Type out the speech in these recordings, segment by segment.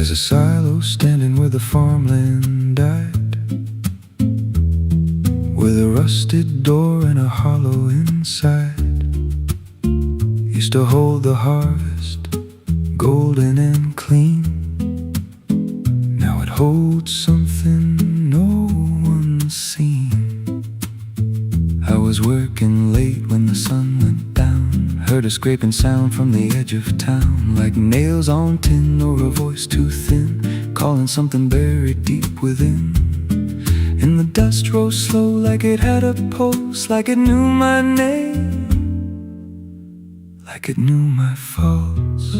There's a silo standing where the farmland died, with a rusted door and a hollow inside. Used to hold the harvest, golden and clean. Now it holds something no one's seen. I was working late when the sun went down, heard a scraping sound from the edge of town, like nails on tin or a voice too thin, calling something buried deep within. And the dust rose slow like it had a pulse, like it knew my name, like it knew my faults.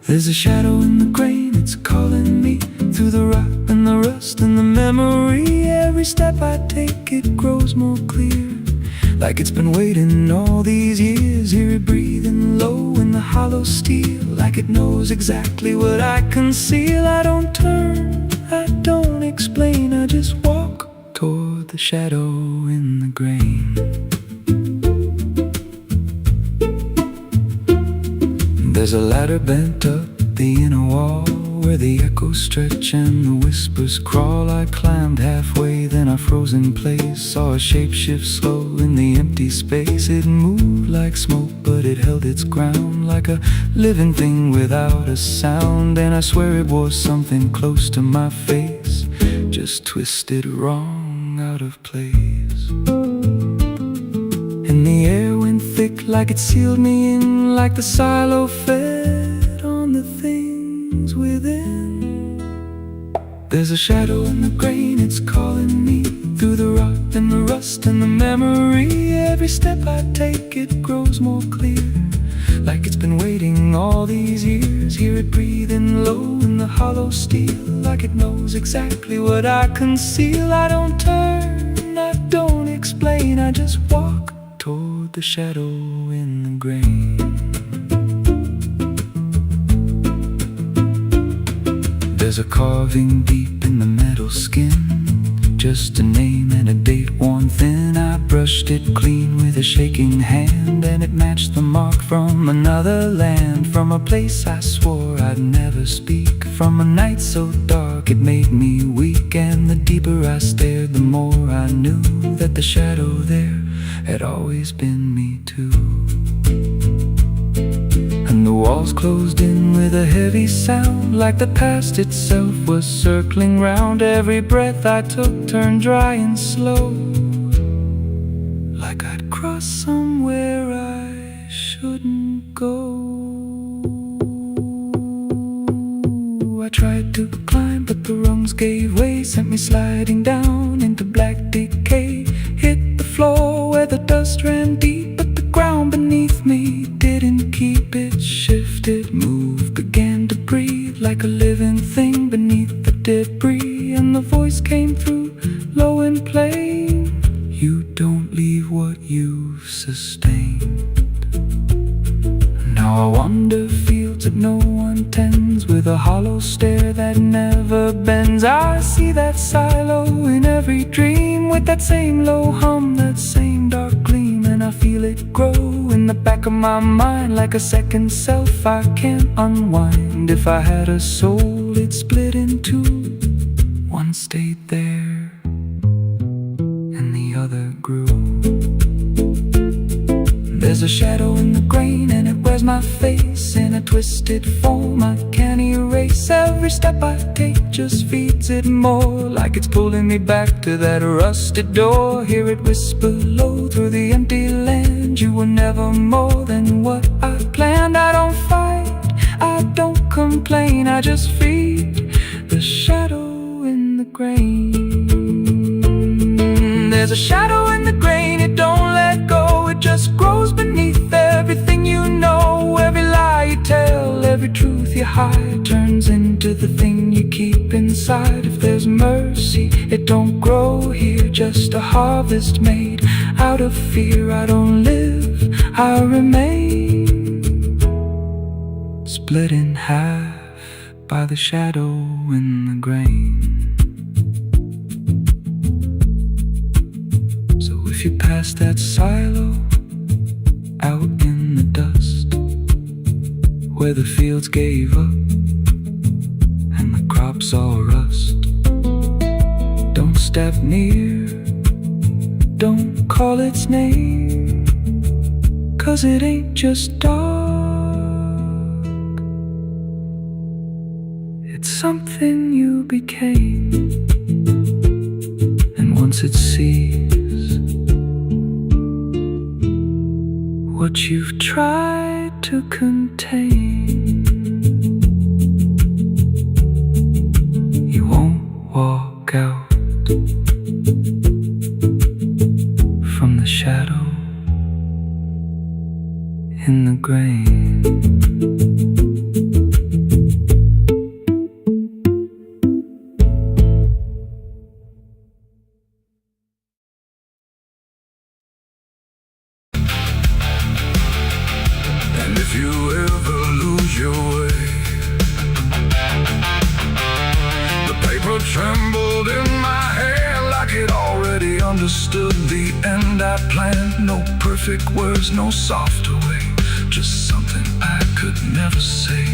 There's a shadow in the grain, it's calling me through the rot and the rust and the memory. Every step I take, it grows more clear, like it's been waiting all these years. Hear it breathing low in the hollow steel, like it knows exactly what I conceal. I don't turn, I don't explain, I just walk toward the shadow in the grain. There's a ladder bent up the inner wall, where the echoes stretch and the whispers crawl. I climbed halfway, then I froze in place, saw a shape shift slow in the empty space. It moved like smoke, but it held its ground, like a living thing without a sound. And I swear it was something close to my face, just twisted wrong, out of place. And the air went thick, like it sealed me in, like the silo fed on the things within. There's a shadow in the grain, it's calling me through the rot and the rust and the memory. Every step I take, it grows more clear, like it's been waiting all these years. Hear it breathing low in the hollow steel, like it knows exactly what I conceal. I don't turn, I don't explain, I just walk toward the shadow in the grain. There's a carving deep in the metal skin, just a name and a date worn thin. I brushed it clean with a shaking hand, and it matched the mark from another land, from a place I swore I'd never speak, from a night so dark it made me weak. And the deeper I stared, the more I knew that the shadow there had always been me too. And the walls closed in with a heavy sound, like the past itself was circling round. Every breath I took turned dry and slow, like I'd crossed somewhere I shouldn't go. I tried to climb, but the rungs gave way, sent me sliding down into black decay. Hit the floor where the dust ran deep, but the ground beneath me didn't keep. It shifted, moved, began to breathe, like a living thing beneath the debris. And the voice came through, low and plain: you don't leave what you've sustained. Now I wander fields that no one tends, with a hollow stare that never bends. I see that silo in every dream, with that same low hum, that same dark gleam. And I feel it grow in the back of my mind, like a second self I can't unwind. If I had a soul, it'd split in two. One stayed there, and the other grew. There's a shadow in the grain, and it wears my face in a twisted form I can't erase. Every step I take just feeds it more, like it's pulling me back to that rusted door. Hear it whisper low through the empty land: you were never more than what I planned. I don't fight, I don't complain, I just feed the shadow in the grain. There's a shadow in the grain, it don't let go, it just grows beneath everything you know. Every lie you tell, every truth you hide, turns into the thing you keep inside. If there's mercy, it don't grow here, just a harvest made out of fear. I don't live, I remain, split in half by the shadow in the grain. If you pass that silo out in the dust, where the fields gave up saw rust. Don't step near, don't call its name, 'cause it ain't just dark, it's something you became. And once it sees what you've tried to contain, you won't walk out from the shadow in the grain. And if you ever lose your way, the paper trembled in my hand like it already understood the end I planned. No perfect words, no softer way, just something I could never say.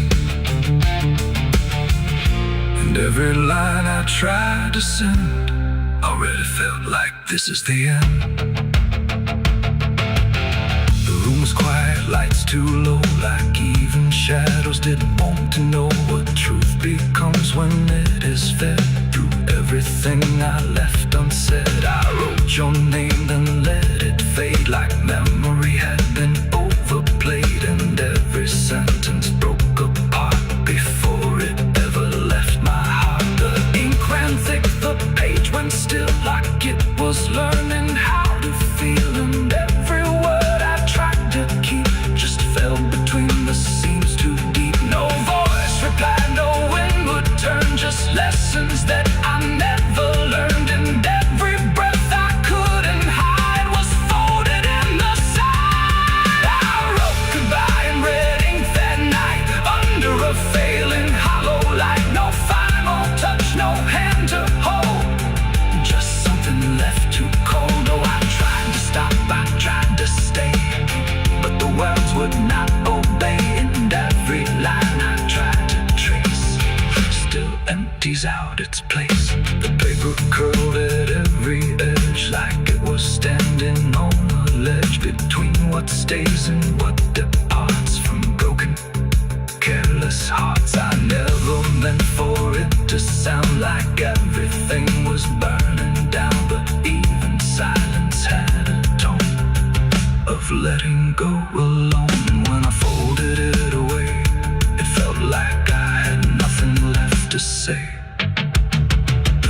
And every line I tried to send already felt like this is the end. The room was quiet, lights too low, like even shadows didn't want to know what truth becomes when it is fed through everything I left unsaid. I wrote your name, then let it fade like memory had been overplayed, and every sentence broke apart before it ever left my heart. The ink ran thick, the page went still like it was learning how to feel, and every word I tried to keep just fell between the seams too deep. No voice replied, no wind would turn, just lessons that I never learned, and every breath I couldn't hide was folded in the side. I wrote goodbye in red ink that night under a failing hollow light. No final touch, no hand to hold, just something left too cold. Oh, I tried to stop, I tried to stay, but the words would not obey, and every line I tried to trace still empties out its place. The paper curled at every edge like it was standing on a ledge between what stays and what departs from broken, careless hearts. I never meant for it to sound like everything was burning down, but even silence had a tone of letting go alone. And when I folded it away, it felt like I had nothing left to say.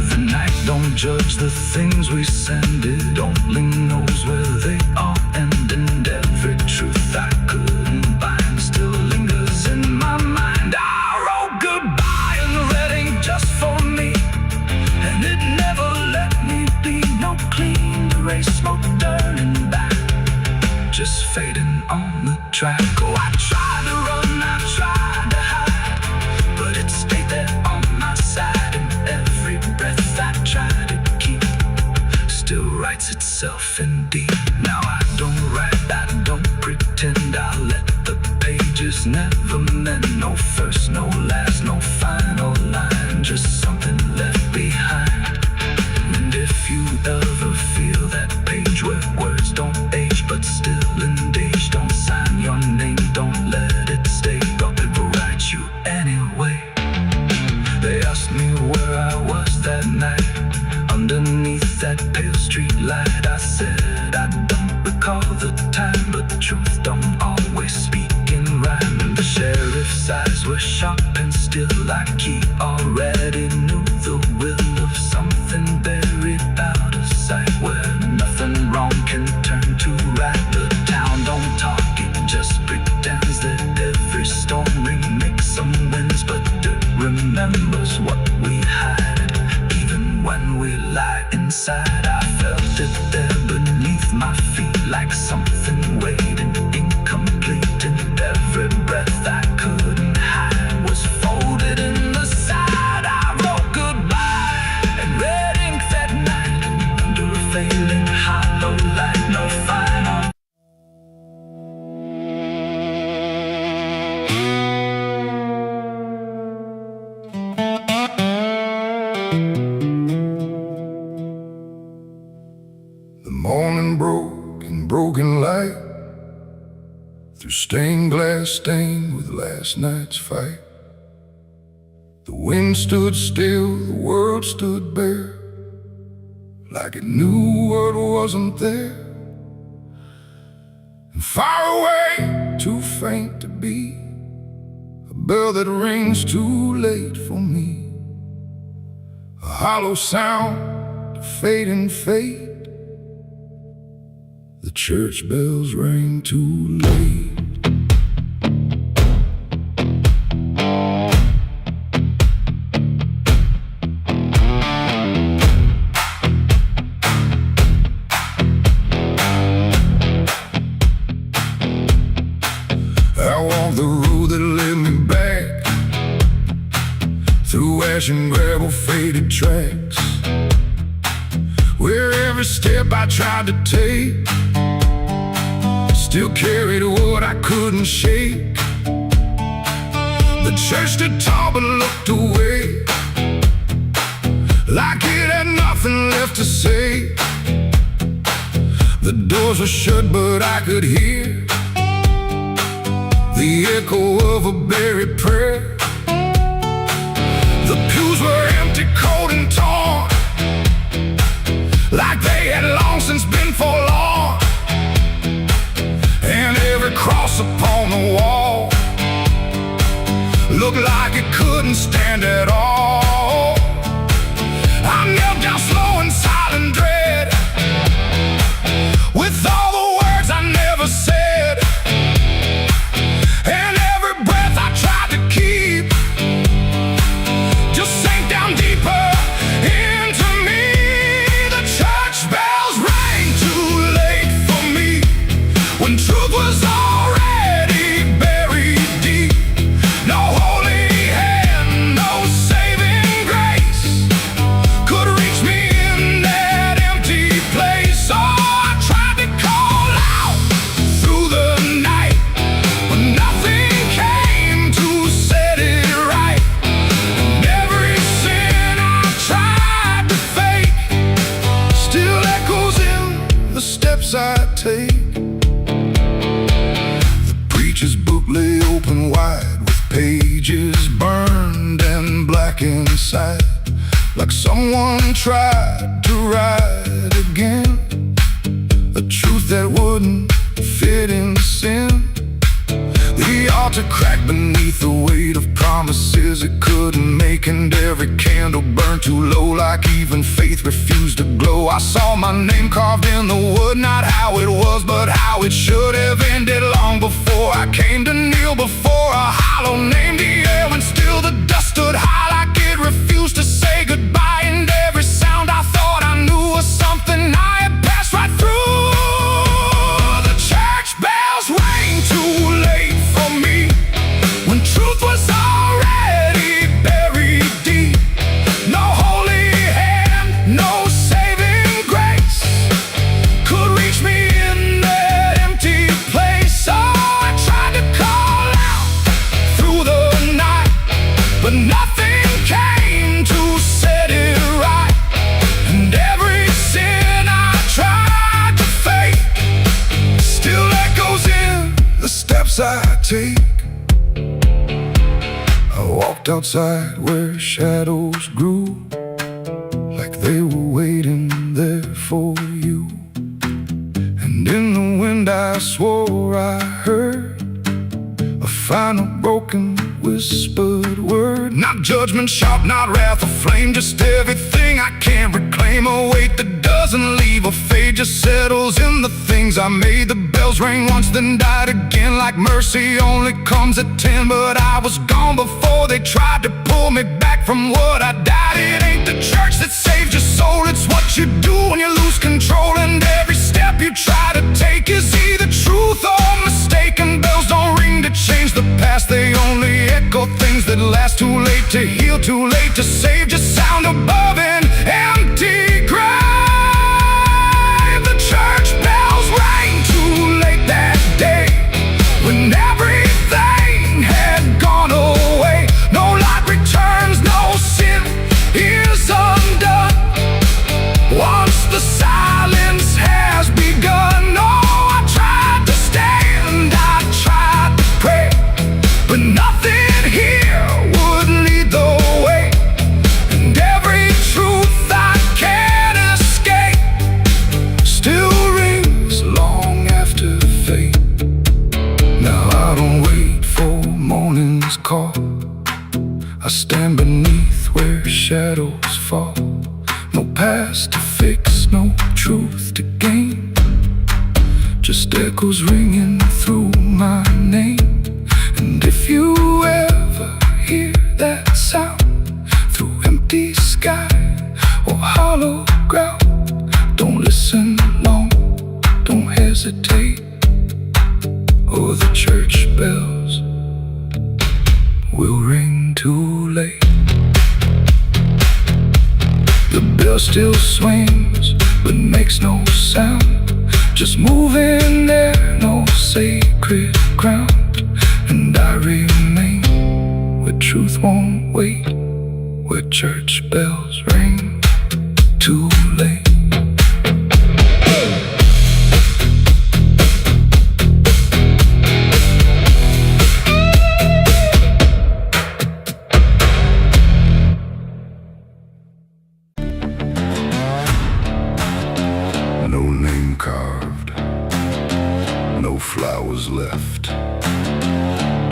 The night don't judge the things we send, it only knows where they all end, and every truth I couldn't bind still lingers in my mind. I wrote goodbye in red ink just for me, and it never let me be. No clean erase, no turning back, just fading on the track. Oh, I tried to run, I tried to hide, but it stayed there on my side, and every breath I tried to keep still writes itself in deep. Now I don't write, I don't pretend, I let the pages never mend. No first, no last, no final line, just something left behind. And if you ever feel that page where words don't age but still engage, don't sign your name, don't let it stay, but it will write you anyway. They asked me where I was that night underneath that pale street light. I said I don't recall the time, but the truth don't always speak in rhyme. And the sheriff's eyes were sharp and still, like he already knew the will of something buried out of sight, where nothing wrong can turn to right. The town don't talk, it just pretends that every storm remakes some winds, but it remembers what we hide even when we lie inside. I felt it there beneath my feet like something waiting incomplete, and every breath I couldn't hide was folded in the side. I wrote goodbye in red ink that night under a failing hollow light. No final broke in broken light, through stained glass stained with last night's fight. The wind stood still, the world stood bare, like it knew what wasn't there. And far away, too faint to be, a bell that rings too late for me, a hollow sound of fading fate. The church bells rang too late. I walked the road that led me back, through ash and gravel faded tracks, where every step I tried to take still carried what I couldn't shake. The church stood tall but looked away, like it had nothing left to say. The doors were shut but I could hear the echo of a buried prayer. The pews were empty, cold and torn, like they had long since been forlorn. And every cross upon the wall looked like it couldn't stand at all. I knelt down slow in silent dread, with all the words I never said, and every breath I tried to keep just sank down deeper into me. The church bells rang too late for me, when truth was already buried deep. No holy hand, no saving grace could reach me in that empty place. Oh, I tried to call out through the night, but nothing came to set it right. And every sin I tried to fake still echoes in the steps I take. The preacher's book lay open wide, with pages burned and black inside, like someone tried to write again a truth that wouldn't fit in sin. The altar cracked beneath the weight of promises it couldn't make, and every candle burned too low, like even faith refused to glow. I saw my name carved in the wood, not how it was, but how it should have ended long before I came to kneel before a hollow name. The air, and still the dust stood high, like it refused to say goodbye. And every sound I thought I knew was something I had passed right through. The church bells rang too late for me, when truth was already buried deep. No holy hand, no saving grace could reach me in that empty place. Oh, I tried to call out through the night, but nothing came to set it right. And every sin I tried to fake still echoes in the steps I take. I walked outside where shadows grew, like they were waiting there for you. And in the wind I swore I heard a final broken whispered word. Not judgment sharp, not wrath or flame, just everything I can't reclaim. A weight that doesn't leave or fade, just settles in the things I made. The bells rang once then died again, like mercy only comes at 10. But I was gone before they tried to pull me back from what I died. It ain't the church that saved your soul, it's what you do when you lose control. And every step you try to take is either truth or mistake. And bells don't ring to change the past, they only echo things that last. Too late to heal, too late to save, just sound above an empty grave. The church bells rang too late that day, when everything had gone away. No light returns, no sin is undone, once the silence has begun. facts to fix, no truth to gain. Just echoes ringing through my name. And if you ever hear that sound through empty sky or hollow ground, don't listen long, don't hesitate, or the church bells will ring too late. The bell still swings but makes no sound, just moving there, no sacred ground. And I remain where truth won't wait, where church bells ring too late. No name carved, no flowers left,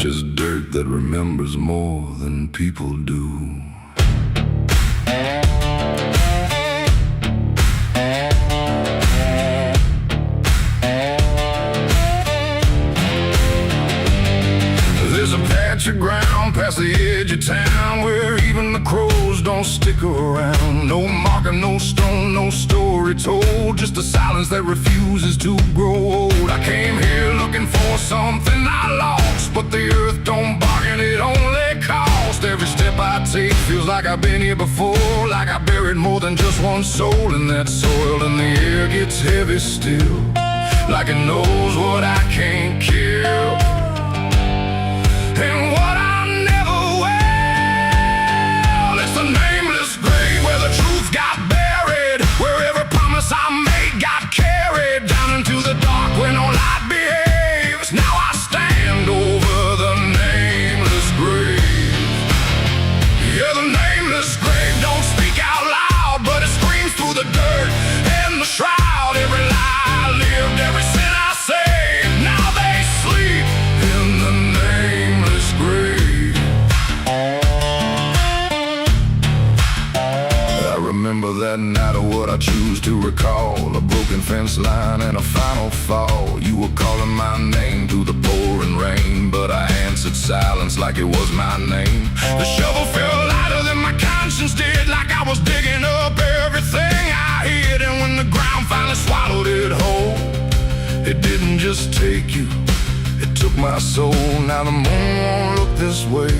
just dirt that remembers more than people do. There's a patch of ground past the edge of town where even the crows don't stick around. No marker, no stone, no story told, just a silence that refuses to grow old. I came here looking for something I lost, but the earth don't bargain, it only cost. Every step I take feels like I've been here before, like I buried more than just one soul in that soil. And the air gets heavy still, like it knows what I can't kill. And what I never will, it's the nameless grave where the truth got buried, where every promise I made got carried down into the dark where no light behaves. Now I stand over the nameless grave. Yeah, the nameless grave don't speak out loud, but it screams through the dirt and the shroud. Every lie I lived, every sin I saved, now they sleep in the nameless grave. I remember that night of what I choose to recall, a broken fence line and a final fall. You were calling my name through the pouring rain, but I answered silence like it was my name. The shovel felt lighter than my conscience did, like I was digging up everything I hid. And when the ground finally swallowed it whole, it didn't just take you, it took my soul. Now the moon won't look this way,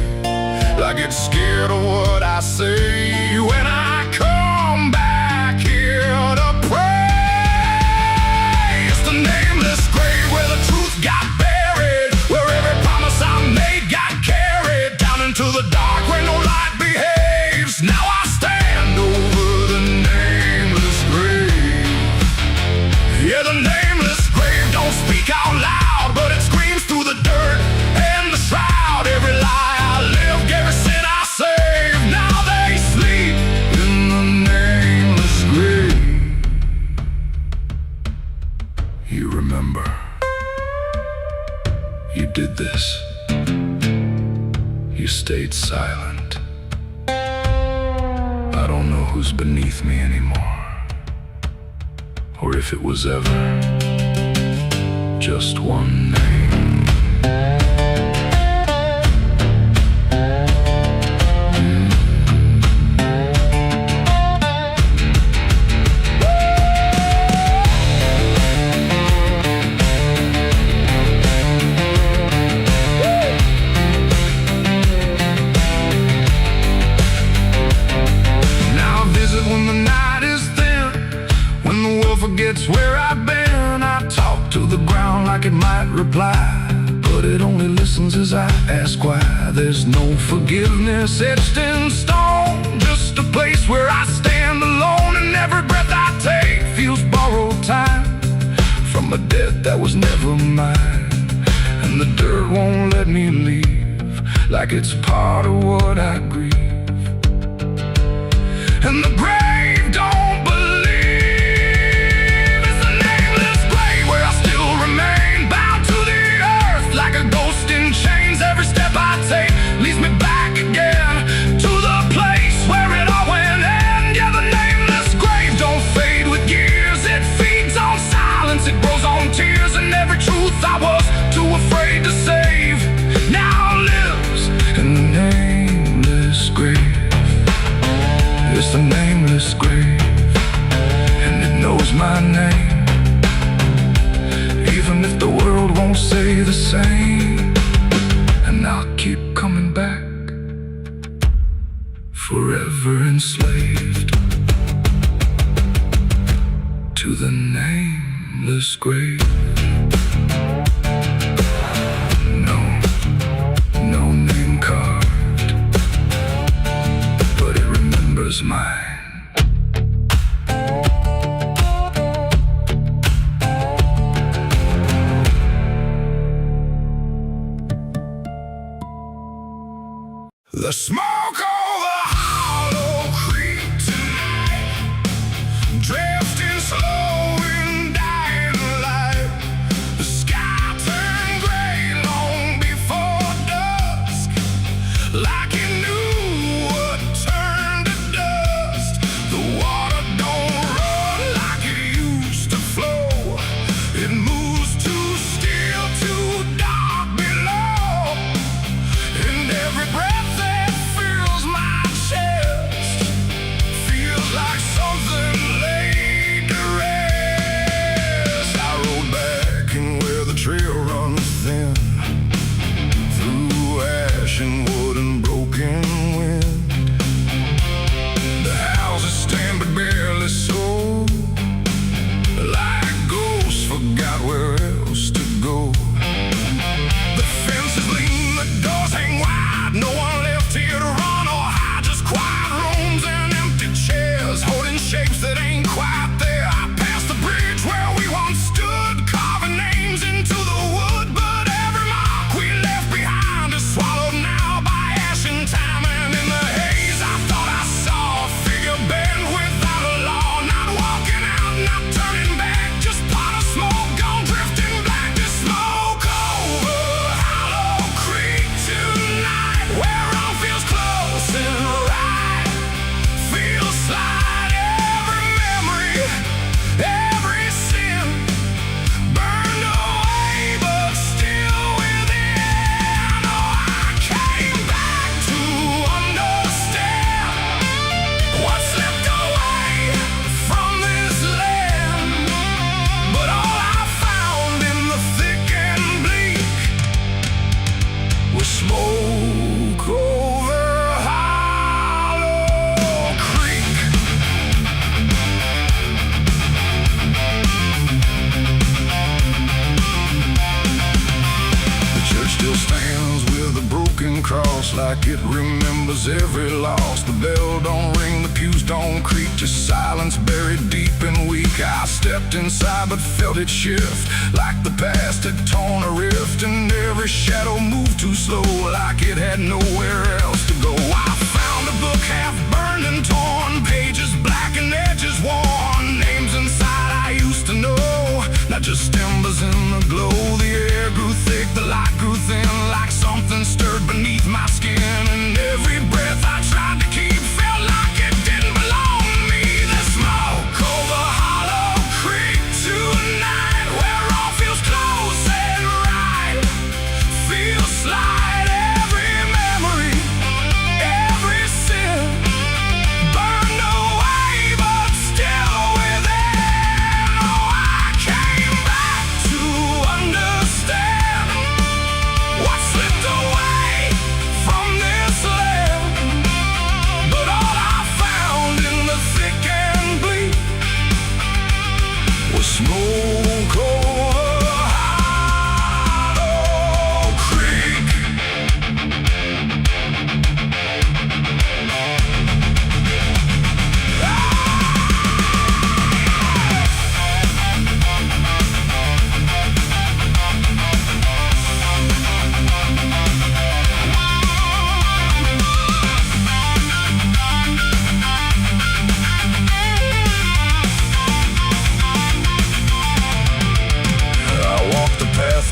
like it's scared of what I say when I come back here to pray. It's the nameless grave where the truth got buried, where every promise I made got carried down into the dark where no light behaves. Now I stand over the nameless grave. Yeah, the nameless grave don't speak out loud, but it screams through the dirt and the shroud. Every lie I lived, every sin I saved, now they sleep in the nameless grave. You remember, you did this, you stayed silent. I don't know who's beneath me anymore, or if it was ever just one name. Now I visit when the night is thin, when the world forgets where I've been. I talk to the ground like it might reply, but it only listens as I ask why. There's no forgiveness etched in stone, just a place where I stand alone. And every breath I take feels borrowed time from a debt that was never mine. And the dirt won't let me leave, like it's part of what I grieve. And the grave don't believe. It's the nameless grave where I still remain, bound to the earth like a ghost in chains. Every step I take leads me back again to the place where it all went end. Yeah, the nameless grave don't my name, even if the world won't say the same. And I'll keep coming back, forever enslaved to the nameless grave. No name carved, but it remembers mine. The smoke over Hollow Creek tonight, drifting slow and dying alive. The sky turned gray long before dusk, like it knew what turned to dust. The water don't run like it used to flow. It moves too still, too dark below. And every breath like something laid to rest. I rode back in where the trail runs thin, through ash and wood and broken wind. The houses stand but barely so, like ghosts forgot where else to go. The fences lean, the doors hang wide, no one left here to run or hide, just quiet rooms and empty chairs holding shapes that ain't quite there. I passed the bridge where we once stood, carving names into the wood, but every mark we left behind is swallowed now by ash and time. And in the haze I thought I saw a figure bent without a law, not walking out, not turning back, just pot of smoke gone drifting black. To smoke over Hollow Creek tonight, where all feels close and right, feels slide every memory, every sin burned away but still within. Oh, I came back to understand what's left away from this land, but all I found in the thick and bleak was smoke over Hollow Creek. The church still stands with a broken cross, like it remembers every loss. The bell don't ring, the pews don't creak, just silence buried deep and weak. I stepped inside but felt it shift, like the past had torn a rift, and every shadow moved too slow, like it had nowhere else to go. I found a book half burned and torn, pages black and edges worn, names inside I used to know, not just embers in the glow. The air grew thick, the light grew thin, like something stirred beneath my skin, and every breath I tried to keep felt like it didn't belong to me. The smoke over Hollow Creek tonight, where all feels close and right, feels slide every memory, every sin burned away but still within. Oh, I came back to understand what slipped away from this land, but all I found in the thick and bleak was smoke over Hollow Creek.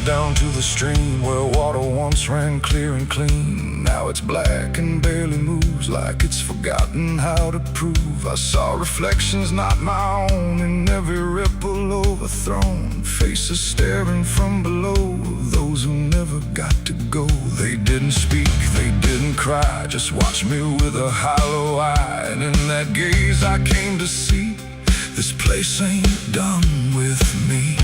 Down to the stream where water once ran clear and clean. Now it's black and barely moves, like it's forgotten how to prove. I saw reflections not my own in every ripple overthrown, faces staring from below, those who never got to go. They didn't speak, they didn't cry, just watched me with a hollow eye. And in that gaze I came to see this place ain't done with me.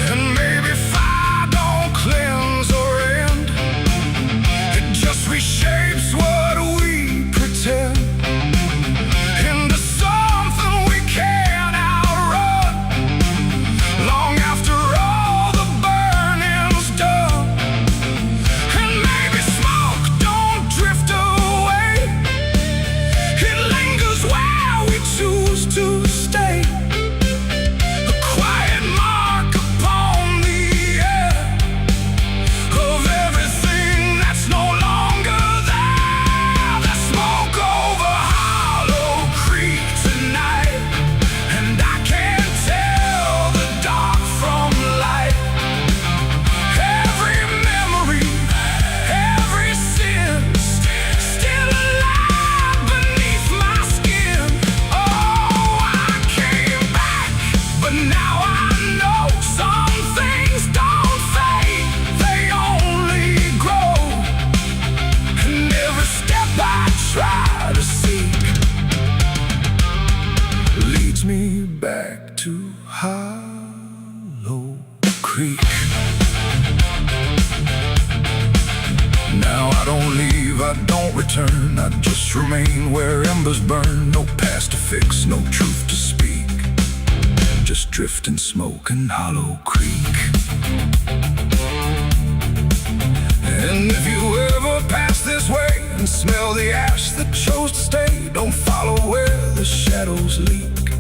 And maybe fire don't cleanse or end, it just reshapes what we pretend into something we can't outrun. Long after all the burning's done, and maybe smoke don't drift away, it lingers where we choose to stay. A quiet mark upon the air of everything that's no longer there. The smoke over Hollow Creek tonight, and I can't tell the dark from light. Every memory, every sin, still alive beneath my skin. Oh, I came back, but now I know some things don't fade, they only grow. And every step I try to seek leads me back to Hollow Creek. Now I don't leave, I don't return, I just remain where embers burn. No past to fix, no truth to speak, just drift and smoke in Hollow Creek. And if you ever pass this way and smell the ash that chose to stay, don't follow where the shadows leak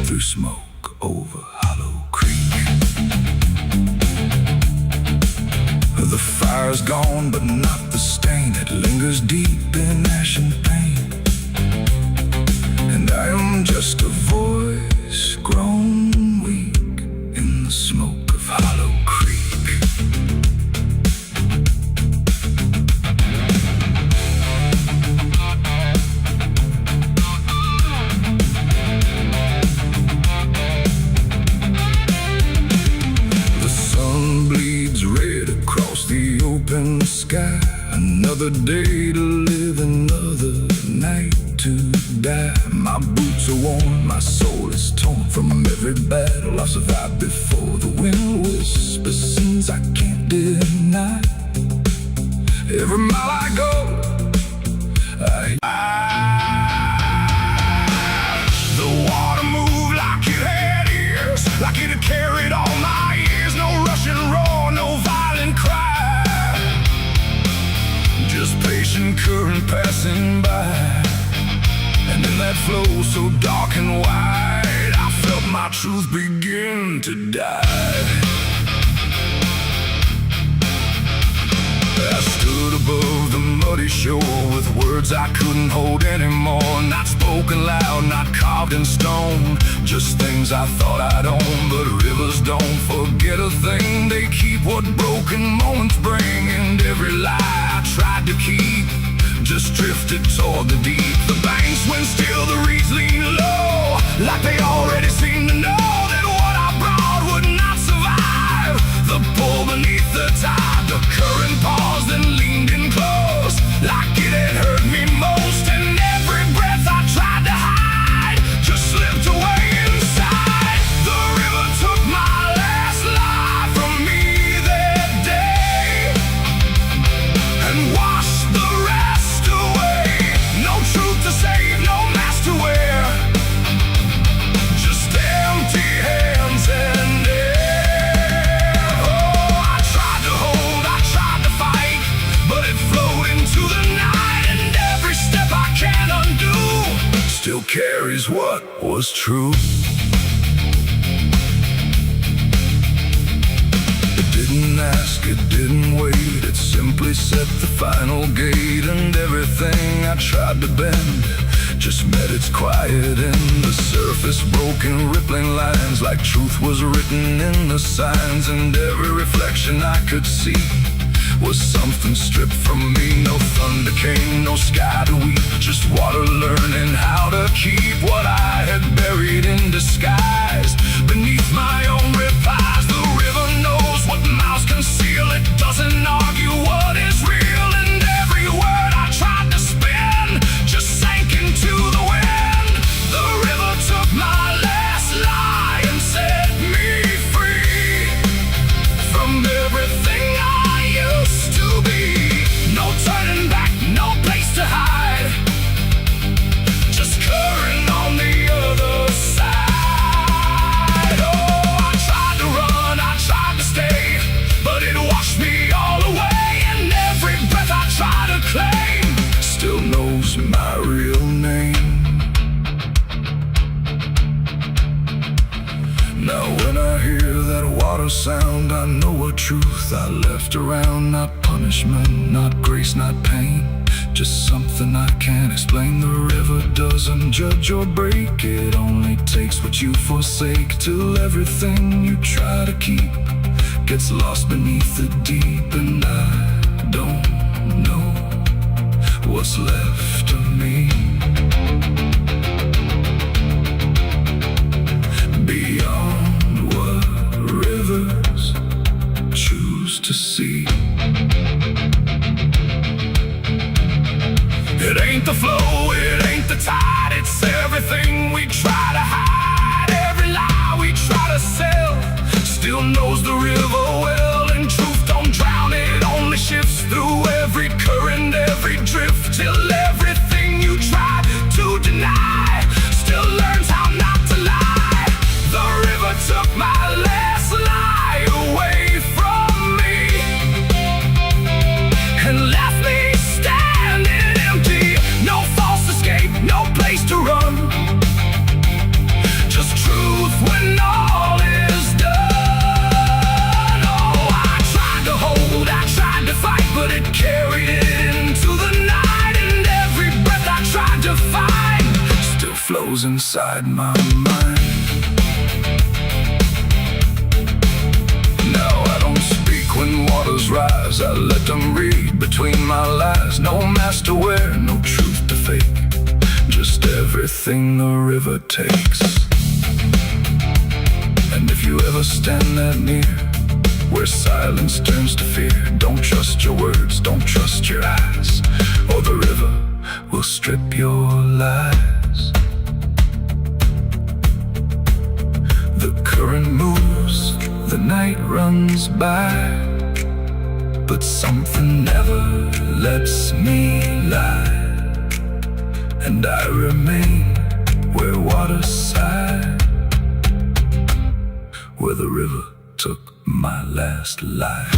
through smoke over Hollow Creek. The fire's gone, but not the stain. It lingers deep in ash and pain. And I am just a voice grown weak in the smoke of Hollow Creek. The sun bleeds red across the open sky. Another day to live, another night to die. My boots are worn, my soul is torn from every battle I've survived before. The wind whispers sins I can't deny. Every mile I go, the water moved like it had ears, like it had carried all my years. No rushing roar, no violent cry, just patient current passing by. And in that flow so dark and wide, I felt my truth begin to die. I stood above the muddy shore with words I couldn't hold anymore. Not spoken loud, not carved in stone, just things I thought I'd own. But rivers don't forget a thing, they keep what broken moments bring. And every lie I tried to keep just drifted toward the deep. The banks went still, the reeds lean low, like they already seemed to know that what I brought would not survive the pull beneath the tide. The current paused and leaned in close, like it had hurt me most. And every breath I tried to hide just slipped away inside. The river took my last life from me that day and washed the rest away. No truth to save, no mask to wear, just empty hands and air. Oh, I tried to hold, I tried to fight, but it flowed into the night. And every step I can't undo still carries what was true. It didn't ask, it didn't wait, it simply set the final gate. And everything I tried to bend just met its quiet end. The surface broken, rippling lines, like truth was written in the signs. And every reflection I could see was something stripped from me. No thunder came, no sky to weep, just water learning how to keep what I had buried in disguise beneath my own reprise. The river knows what mouths conceal, it doesn't argue what is real. And every word I tried to spin just sank into the a sound, I know a truth I left around. Not punishment, not grace, not pain, just something I can't explain. The river doesn't judge or break, it only takes what you forsake, till everything you try to keep gets lost beneath the deep. And I don't know what's left of me beyond what rivers choose to see. It ain't the flow, it ain't the tide, it's everything we try to hide. Every lie we try to sell still knows the river well, and truth don't drown, it only shifts through every current, every drift, till everything you try to deny still learns how not to lie. The river took my last lie away from me and left me standing empty. No false escape, no place to run, just truth when all is done. Oh, I tried to hold, I tried to fight, but it carried it into the night, and every breath I tried to find still flows inside my mind. Now I don't speak when waters rise, I let them read between my lies. No mask to wear, no truth to fake, just everything the river takes. And if you ever stand that near, where silence turns to fear, don't trust your words, don't trust your eyes, or the river will strip your lies. The current moves, the night runs by, but something never lets me lie, and I remain where water sigh, where the river took my last life.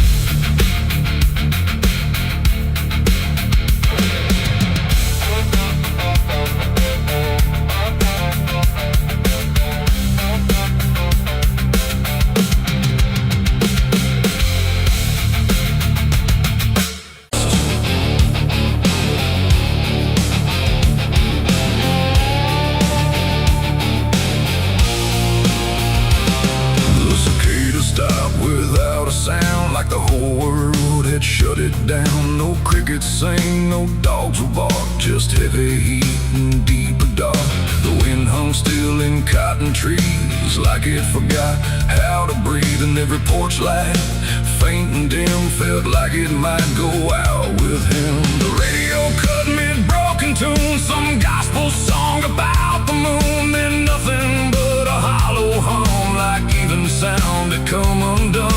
Like the whole world had shut it down. No crickets sing, no dogs will bark, just heavy heat and deeper dark. The wind hung still in cotton trees, like it forgot how to breathe. And every porch light, faint and dim, felt like it might go out with him. The radio cut mid-broken tune, some gospel song about the moon. Then nothing but a hollow hum, like even sound had come undone.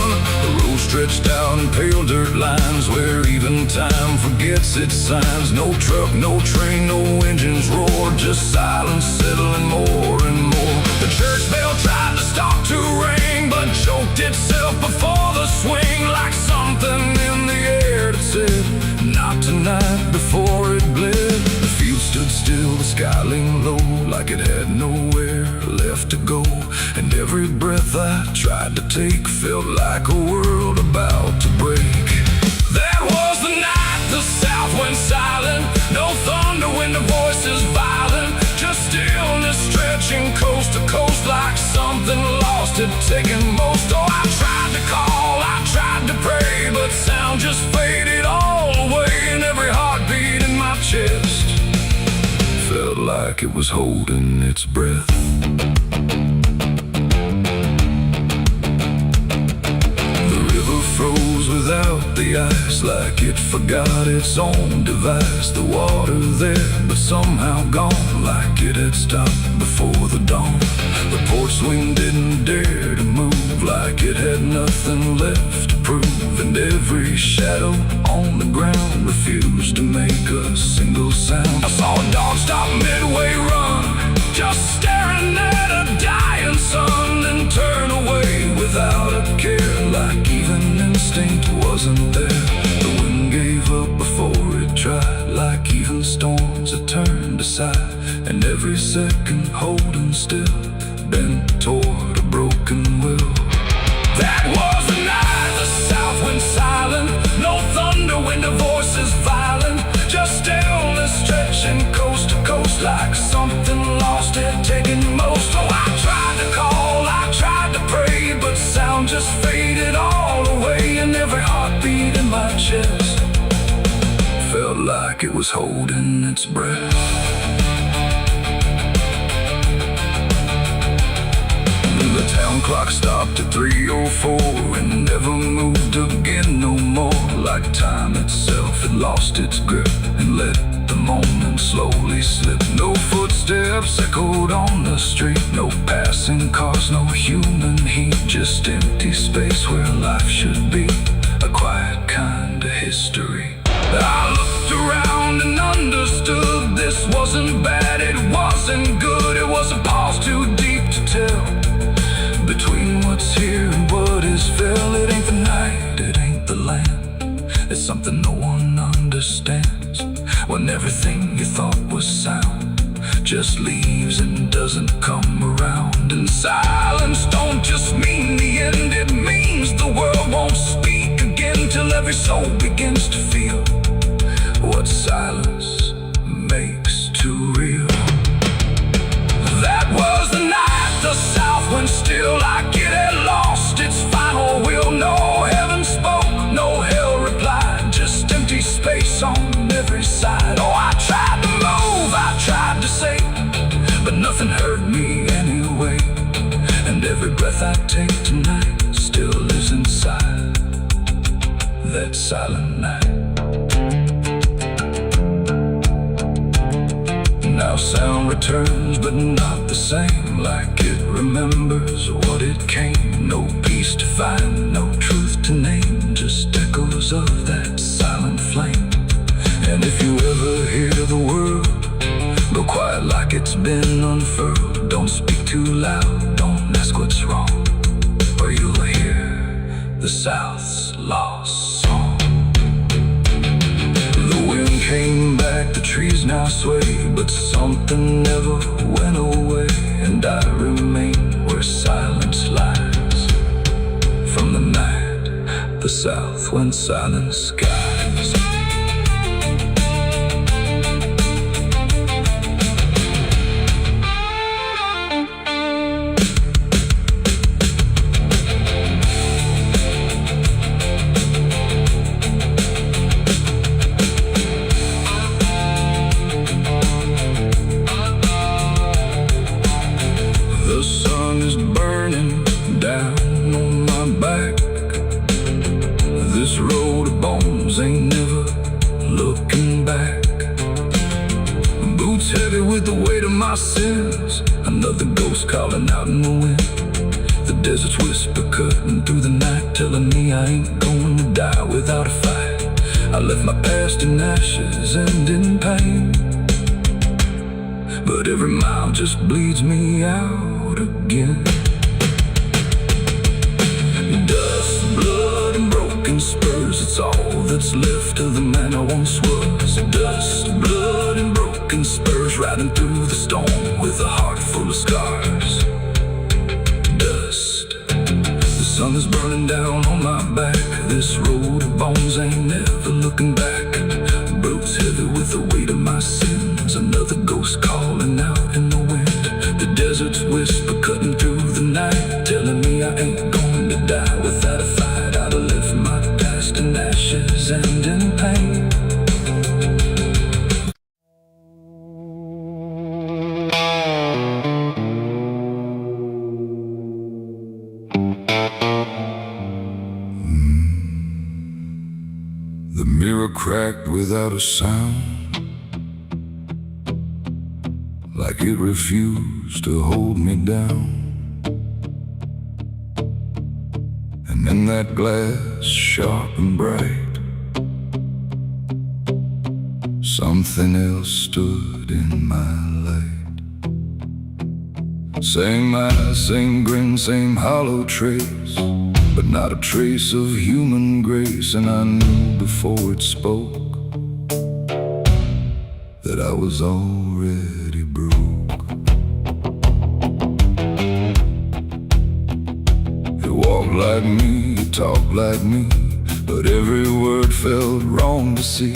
Stretched out in pale dirt lines, where even time forgets its signs. No truck, no train, no engines roar, just silence settling more and more. The church bell tried to stop to ring, but choked itself before the swing, like something in the air that said, not tonight, before it bled. The field stood still, the sky leaned low, like it had nowhere left to go. And every breath I tried to take felt like a world about to break. That was the night the south went silent. No thunder when the voices violent, just stillness stretching coast to coast, like something lost had taken most. Oh, I tried to call, I tried to pray, but sound just faded all away. And every heartbeat in my chest felt like it was holding its breath. Froze without the ice, like it forgot its own device. The water there, but somehow gone, like it had stopped before the dawn. The porch swing didn't dare to move, like it had nothing left to prove. And every shadow on the ground refused to make a single sound. I saw a dog stop midway run, just staring at a dying sun, then turn away without a care, like even instinct wasn't there. The wind gave up before it tried, like even storms had turned aside. And every second holding still, bent toward a broken will. That was the night the south went silent. No thunder, wind of voices violent. Just stillness stretching coast to coast, like something lost had taken most. Oh, I tried to call, I tried to pray, but sound just faded all away. And every heartbeat in my chest felt like it was holding its breath. The town clock stopped at 3:04 and never moved again no more. Like time itself had lost its grip and let the moment slowly slip. No footsteps echoed on the street, no passing cars, no human heat. Just empty space where life should be, a quiet kind of history. I looked around and understood this wasn't bad, it wasn't good. It was a pause too deep to tell. Between what's here and what is fell, it ain't the night, it ain't the land. It's something no one understands. When everything you thought was sound just leaves and doesn't come around. And silence don't just mean the end, it means the world won't speak again till every soul begins to feel what silence makes too real. That was the night the south went still, like it had lost its final will. No heaven spoke, no hell replied, just empty space on every side. Oh, I tried to move, I tried to say, but nothing heard me anyway. And every breath I take tonight still lives inside that silent night. Now sound returns, but not the same. Like it remembers what it came. No peace to find, no truth to name, just echoes of that silent flame. And if you ever hear the word go quiet like it's been unfurled, don't speak too loud, don't ask what's wrong, or you'll hear the South's lost song. The wind came back, the trees now sway, but something never went away. And I remain where silence lies. From the night the South went silent skies. The sun is burning down on my back. This road of bones ain't never looking back. Boots heavy with the weight of my sins. Another ghost calling out in the wind. The desert's whisper cutting through the night, telling me I ain't going to die without a fight. I left my past in ashes and in pain, but every mile just bleeds me out again. Dust, blood, and broken spurs, it's all that's left of the man I once was. Dust, blood, and broken spurs, riding through the storm with a heart full of scars. Dust, the sun is burning down on my back. This road of bones ain't never looking back. Boots heavy with the weight of my sins. Another ghost calling out in the wind. The desert's whisper cutting through the night, telling me I ain't going to die without a fight. I'd have left my past in ashes and in pain. The mirror cracked without a sound, like it refused to hold me down. And in that glass, sharp and bright, something else stood in my light. Same eyes, same grin, same hollow trace, but not a trace of human grace. And I knew before it spoke that I was already broke. It walked like me, you talk like me, but every word felt wrong to see.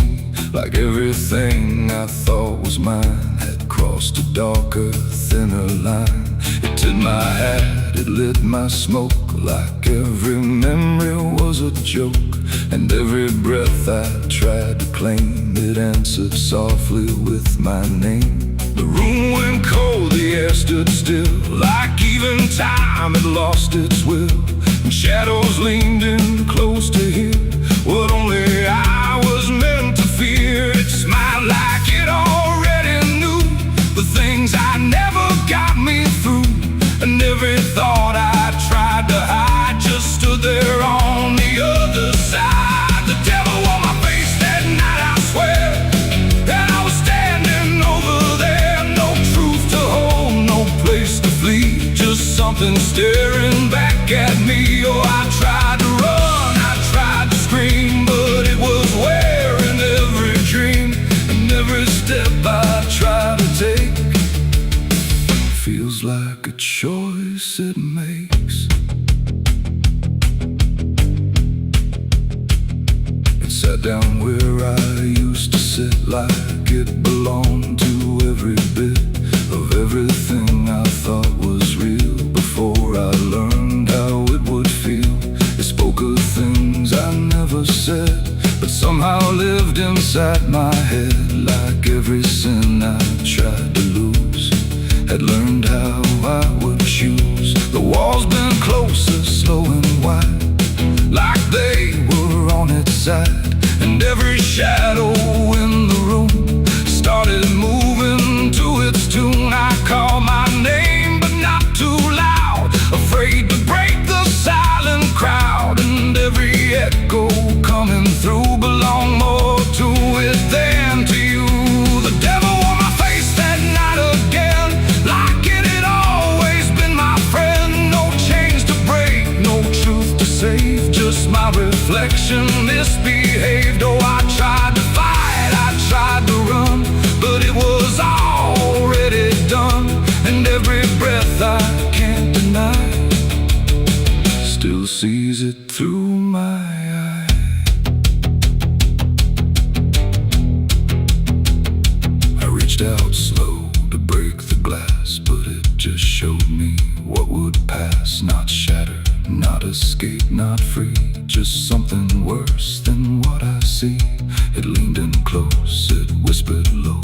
Like everything I thought was mine had crossed a darker, thinner line. It did my hat, it lit my smoke, like every memory was a joke. And every breath I tried to claim, it answered softly with my name. The room went cold, the air stood still, like even time had lost its will. And shadows leaned in close to hear what only I was meant to fear. It smiled like it already knew the things I never got me through. And every thought I tried to hide just stood there on the other side. The devil on my face that night, I swear, and I was standing over there. No truth to hold, no place to flee, just something staring back at me. Oh, I tried to run, I tried to scream, but it was wearing every dream. And every step I try to take feels like a choice it makes. It sat down where I used to sit, like it belonged to every bit of everything I thought was real. Before I learned how it would feel, it spoke of things I never said, but somehow lived inside my head. Like every sin I tried to lose, had learned how I would choose. The walls bent closer, slow and wide, like they were on its side. And every shadow in the room started moving to its tune. I called my name, but not too loud, afraid to break the silent crowd. And every echo coming through belonged more to it than to you. The devil on my face that night again, like it had always been my friend. No chains to break, no truth to save, just my reflection misbehaved. Oh, I tried to fight, I tried to run, but it was already done. And every breath I can't deny still sees it through my eye. I reached out slow to break the glass, but it just showed me what would pass. Not shatter, not escape, not free, just something worse than what I see. It leaned in close, it whispered low,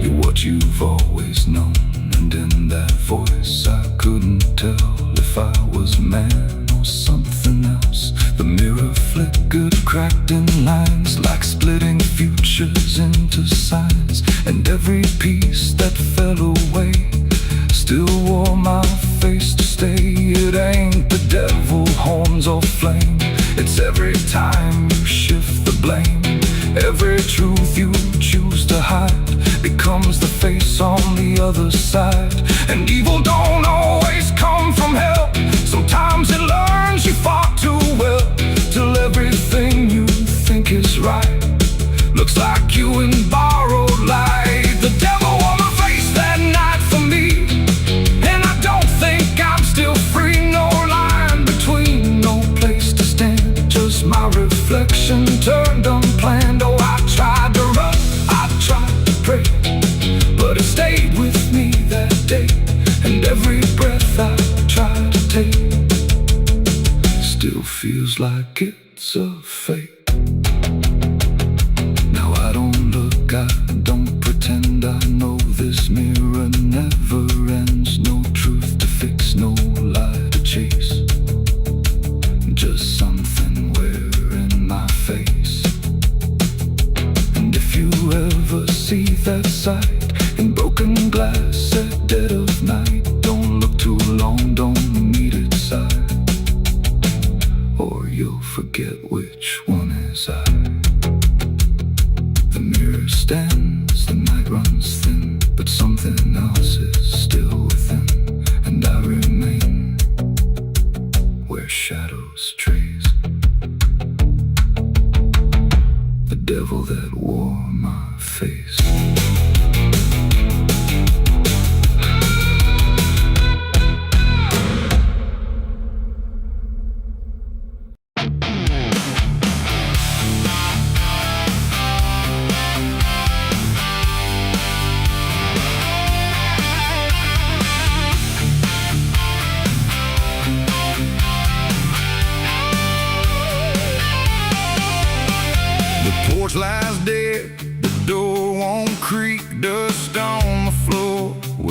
you're what you've always known. And in that voice I couldn't tell if I was man or something else. The mirror flickered, cracked in lines, like splitting futures into signs. And every piece that fell away still wore my face to stay. It ain't the devil, horns or flame, it's every time you shift the blame. Every truth you choose to hide becomes the face on the other side. And evil don't always come from hell, sometimes it learns you fought too well, till everything you think is right looks like you in borrowed light. The devil on my face that night for me, and I don't think I'm still free. No line between, no place to stand, just my reflection turned unplanned. Oh, I tried to run, I tried to pray, but it stayed with me that day. And every breath I try to take still feels like it's a fake. Now I don't look, I don't pretend, I know this mirror never ends. No truth to fix, no lie to chase, just something wearing my face. And if you ever see that sight in broken glass at dead of night, don't look too long, don't meet its side, or you'll forget which one is I. The mirror stands, the night runs thin, but something else is still within.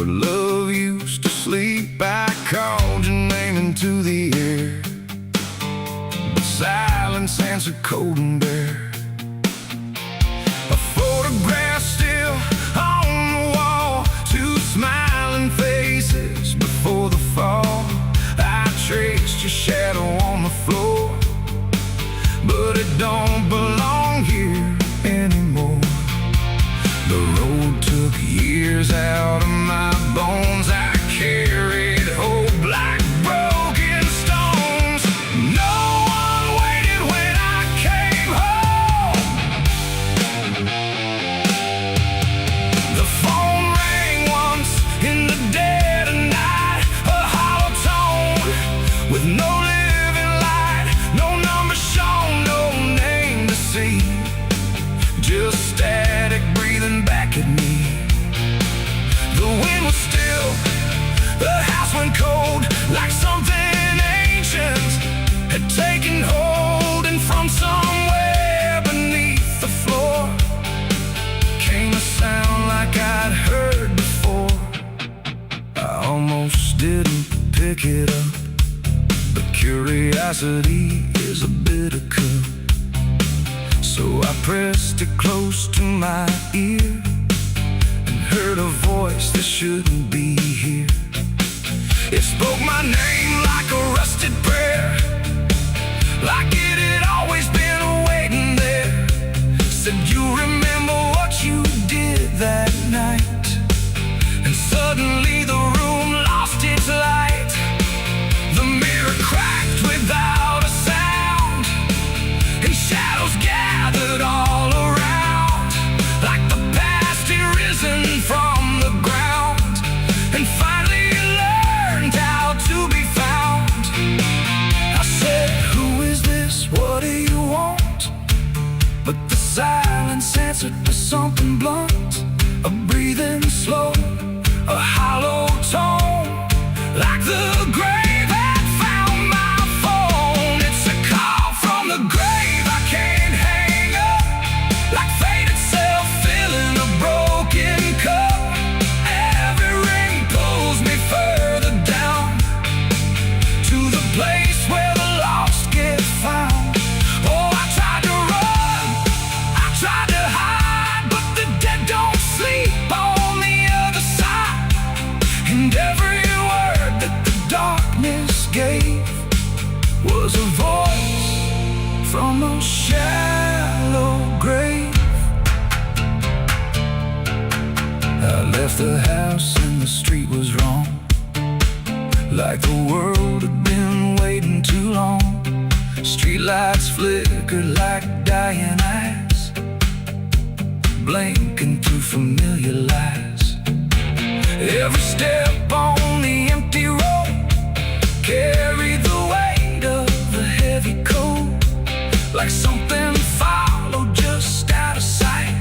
where love used to sleep. I called your name into the air, but silence answered cold and bare. A photograph still on the wall, two smiling faces before the fall. I traced your shadow on the floor, but it don't belong here anymore. The road took years out of my bones. I carried hope like broken stones. No one waited when I came home. The phone rang once in the dead of night, a hollow tone with no living light, no number shown, no name to see, just static breathing back at me. The wind was still, the house went cold, like something ancient had taken hold, and from somewhere beneath the floor came a sound like I'd heard before. I almost didn't pick it up, but curiosity is a bitter cup. So I pressed it close to my ear and heard a voice that shouldn't be here. It spoke my name like a rusted prayer, like it had always been waiting there. Said, you remember what you did that night? And suddenly the room lost its light. The mirror cracked without a sound, and shadows gathered all around, like the past had risen from the ground and finally learned how to be found. I said, who is this? What do you want? But the silence answered with something blunt, a breathing slow, a hollow tone, like the grave had found my phone. It's a call from the grave I can't hang up, like fate itself filling a broken cup. Every ring pulls me further down to the place where the lost get found. Oh, I tried to run, I tried to hide, but the dead don't sleep on the other side. And every word that the darkness gave was a voice from a shallow grave. I left the house and the street was wrong, like the world had been waiting too long. Streetlights flickered like dying eyes, blinking through familiar lies. Every step on the empty road carried the weight of a heavy coat, like something followed just out of sight,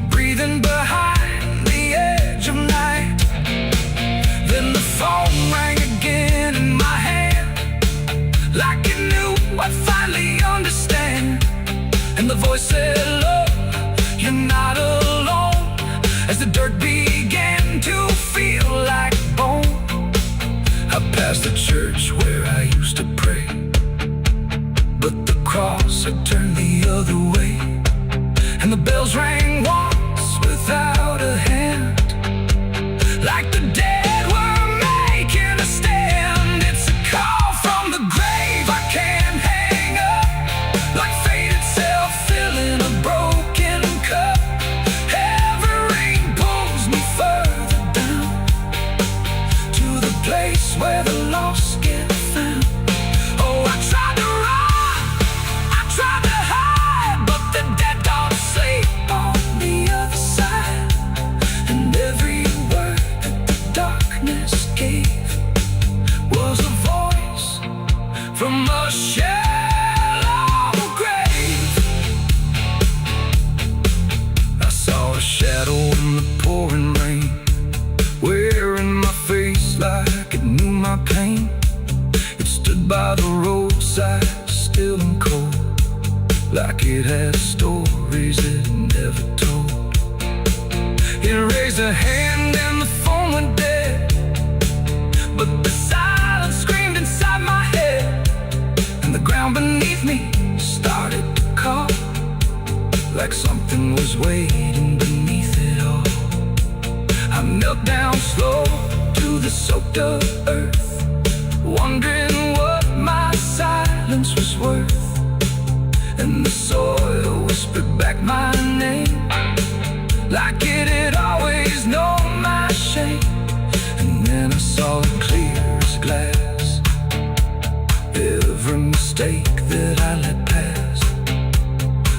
breathing behind the edge of night. Then the phone rang again in my hand, like it knew I'd finally understand. And the voice said, look, you're not alone, as the dirt began to feel like bone. I passed the church where I used to pray, but the cross had turned the other way. And the bells rang once without a hand, like the dead were making a stand. It's a call from the grave I can't hang up, like fate itself filling a broken cup. Every ring pulls me further down to the place where the lost get found. Oh, I tried to run, I tried to hide, but the dead don't sleep on the other side. And every word that the darkness gave was a voice from a shallow grave. I saw a shadow in the pouring rain, wearing my face like it knew my pain. It stood by the roadside, still and cold, like it had stories it never told. It raised a hand and the phone went waiting beneath it all. I knelt down slow to the soaked up earth, wondering what my silence was worth. And the soil whispered back my name, like it had always known my shame. And then I saw it clear as glass. Every mistake that I let pass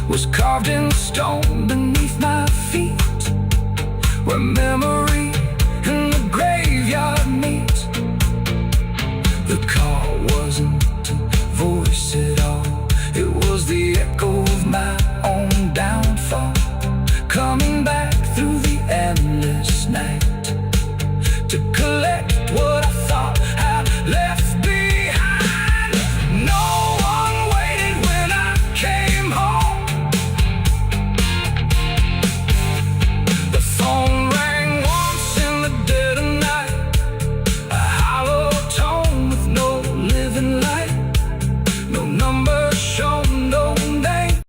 was carved in stone beneath my feet, where memory and the graveyard meet. The call wasn't a voice at all, it was the echo of my own downfall, coming back through the endless night to collect what I thought I'd left behind. No one waited when I came home. The phone rang once in the dead of night, a hollow tone with no living light, no number shown, no name.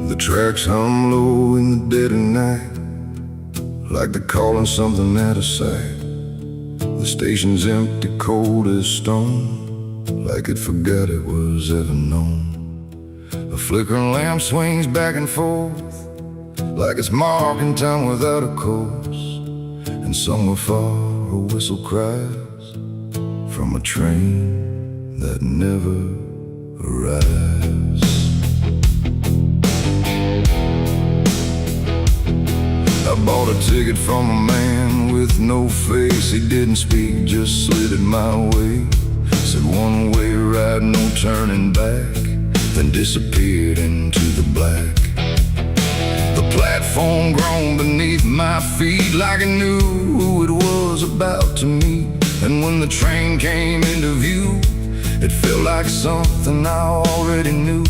The tracks hum low in the dead of night, like they're calling something out of sight. The station's empty, cold as stone, like it forgot it was ever known. A flickering lamp swings back and forth, like it's marking time without a course. And somewhere far a whistle cries from a train that never arrives. I bought a ticket from a man with no face. He didn't speak, just slid it my way. Said one way ride, no turning back, then disappeared into the black. The platform groaned beneath my feet, like it knew who it was about to meet. And when the train came into view, it felt like something I already knew.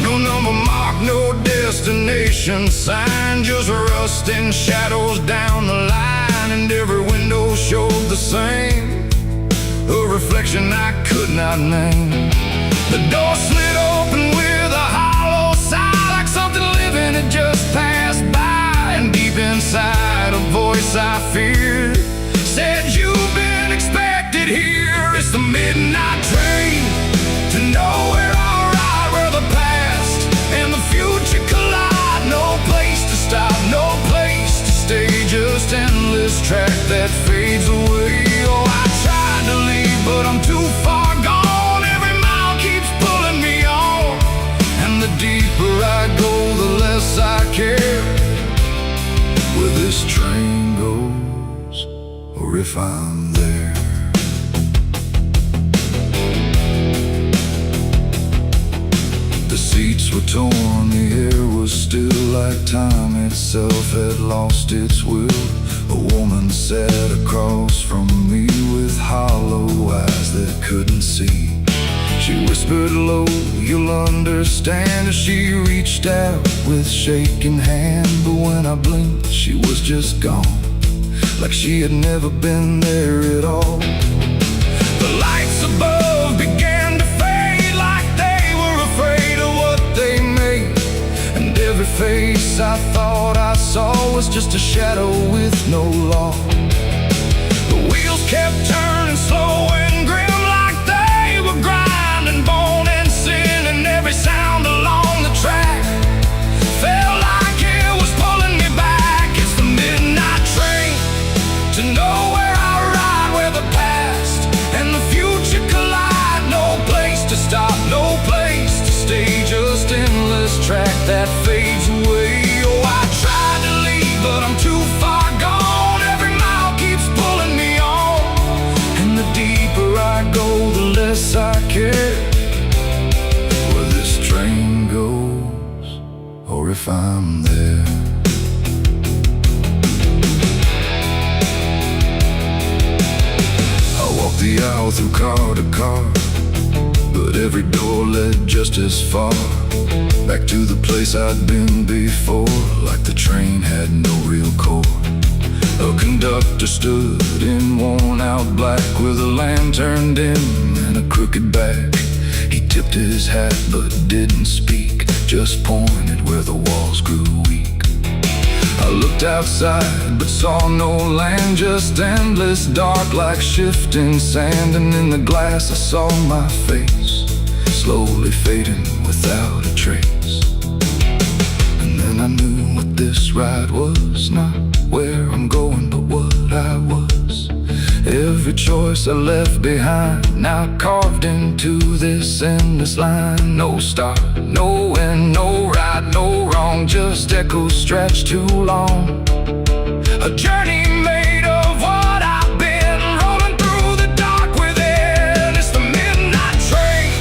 No number mark, no destination sign, just rusting shadows down the line. And every window showed the same, a reflection I could not name. The door slid open with a hollow sigh, like something living had just passed by. And deep inside, a voice I feared said, "You've been expected here." It's the midnight train to nowhere, alright, where the past and the future collide. No place to stop, no place to stay, just endless track that fades away. Oh, I tried to leave, but I'm too far gone. Every mile keeps pulling me on, and the deeper I go, the less I care where this train goes, or if I'm there. The seats were torn, the air was still, like time itself had lost its will. A woman sat across from me with hollow eyes that couldn't see. She whispered low, "You'll understand," as she reached out with shaking hand. But when I blinked, she was just gone, like she had never been there at all. The lights above began to fade, like they were afraid of what they made. And every face I thought I saw was just a shadow with no law. The wheels kept turning slow and grim, like they were grinding bone and sin. And every sound along the track felt like it was pulling me back. It's the midnight train to nowhere, I ride, where the past and the future collide. No place to stop, no place to stay, just endless track that fades away. Oh, I tried to leave, but I'm too far gone. Every mile keeps pulling me on, and the deeper I go, the less I care where this train goes, or if I'm there. I walked the aisle through car to car, but every door led just as far. back to the place I'd been before, like the train had no real core. A conductor stood in worn-out black with a lantern dim and a crooked back. He tipped his hat but didn't speak, just pointed where the walls grew weak. I looked outside but saw no land, just endless dark like shifting sand. And in the glass I saw my face, slowly fading without a trace. And then I knew what this ride was, not where I'm going but what I was. Every choice I left behind, now carved into this endless line. No start, no end, no right, no wrong, just echoes stretched too long. A journey made of what I've been, rolling through the dark within. It's the midnight train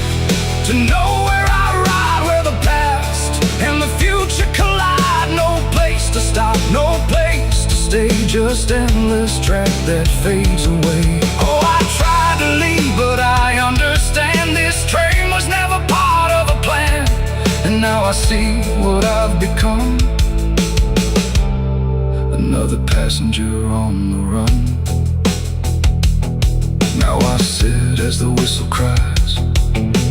to nowhere I ride, where the past and the future collide. No place to stop, no place to stay, just endless track that fades away. Oh, I tried to leave, but I understand this train was never part of a plan. And now I see what I've become, another passenger on the run. Now I sit as the whistle cries,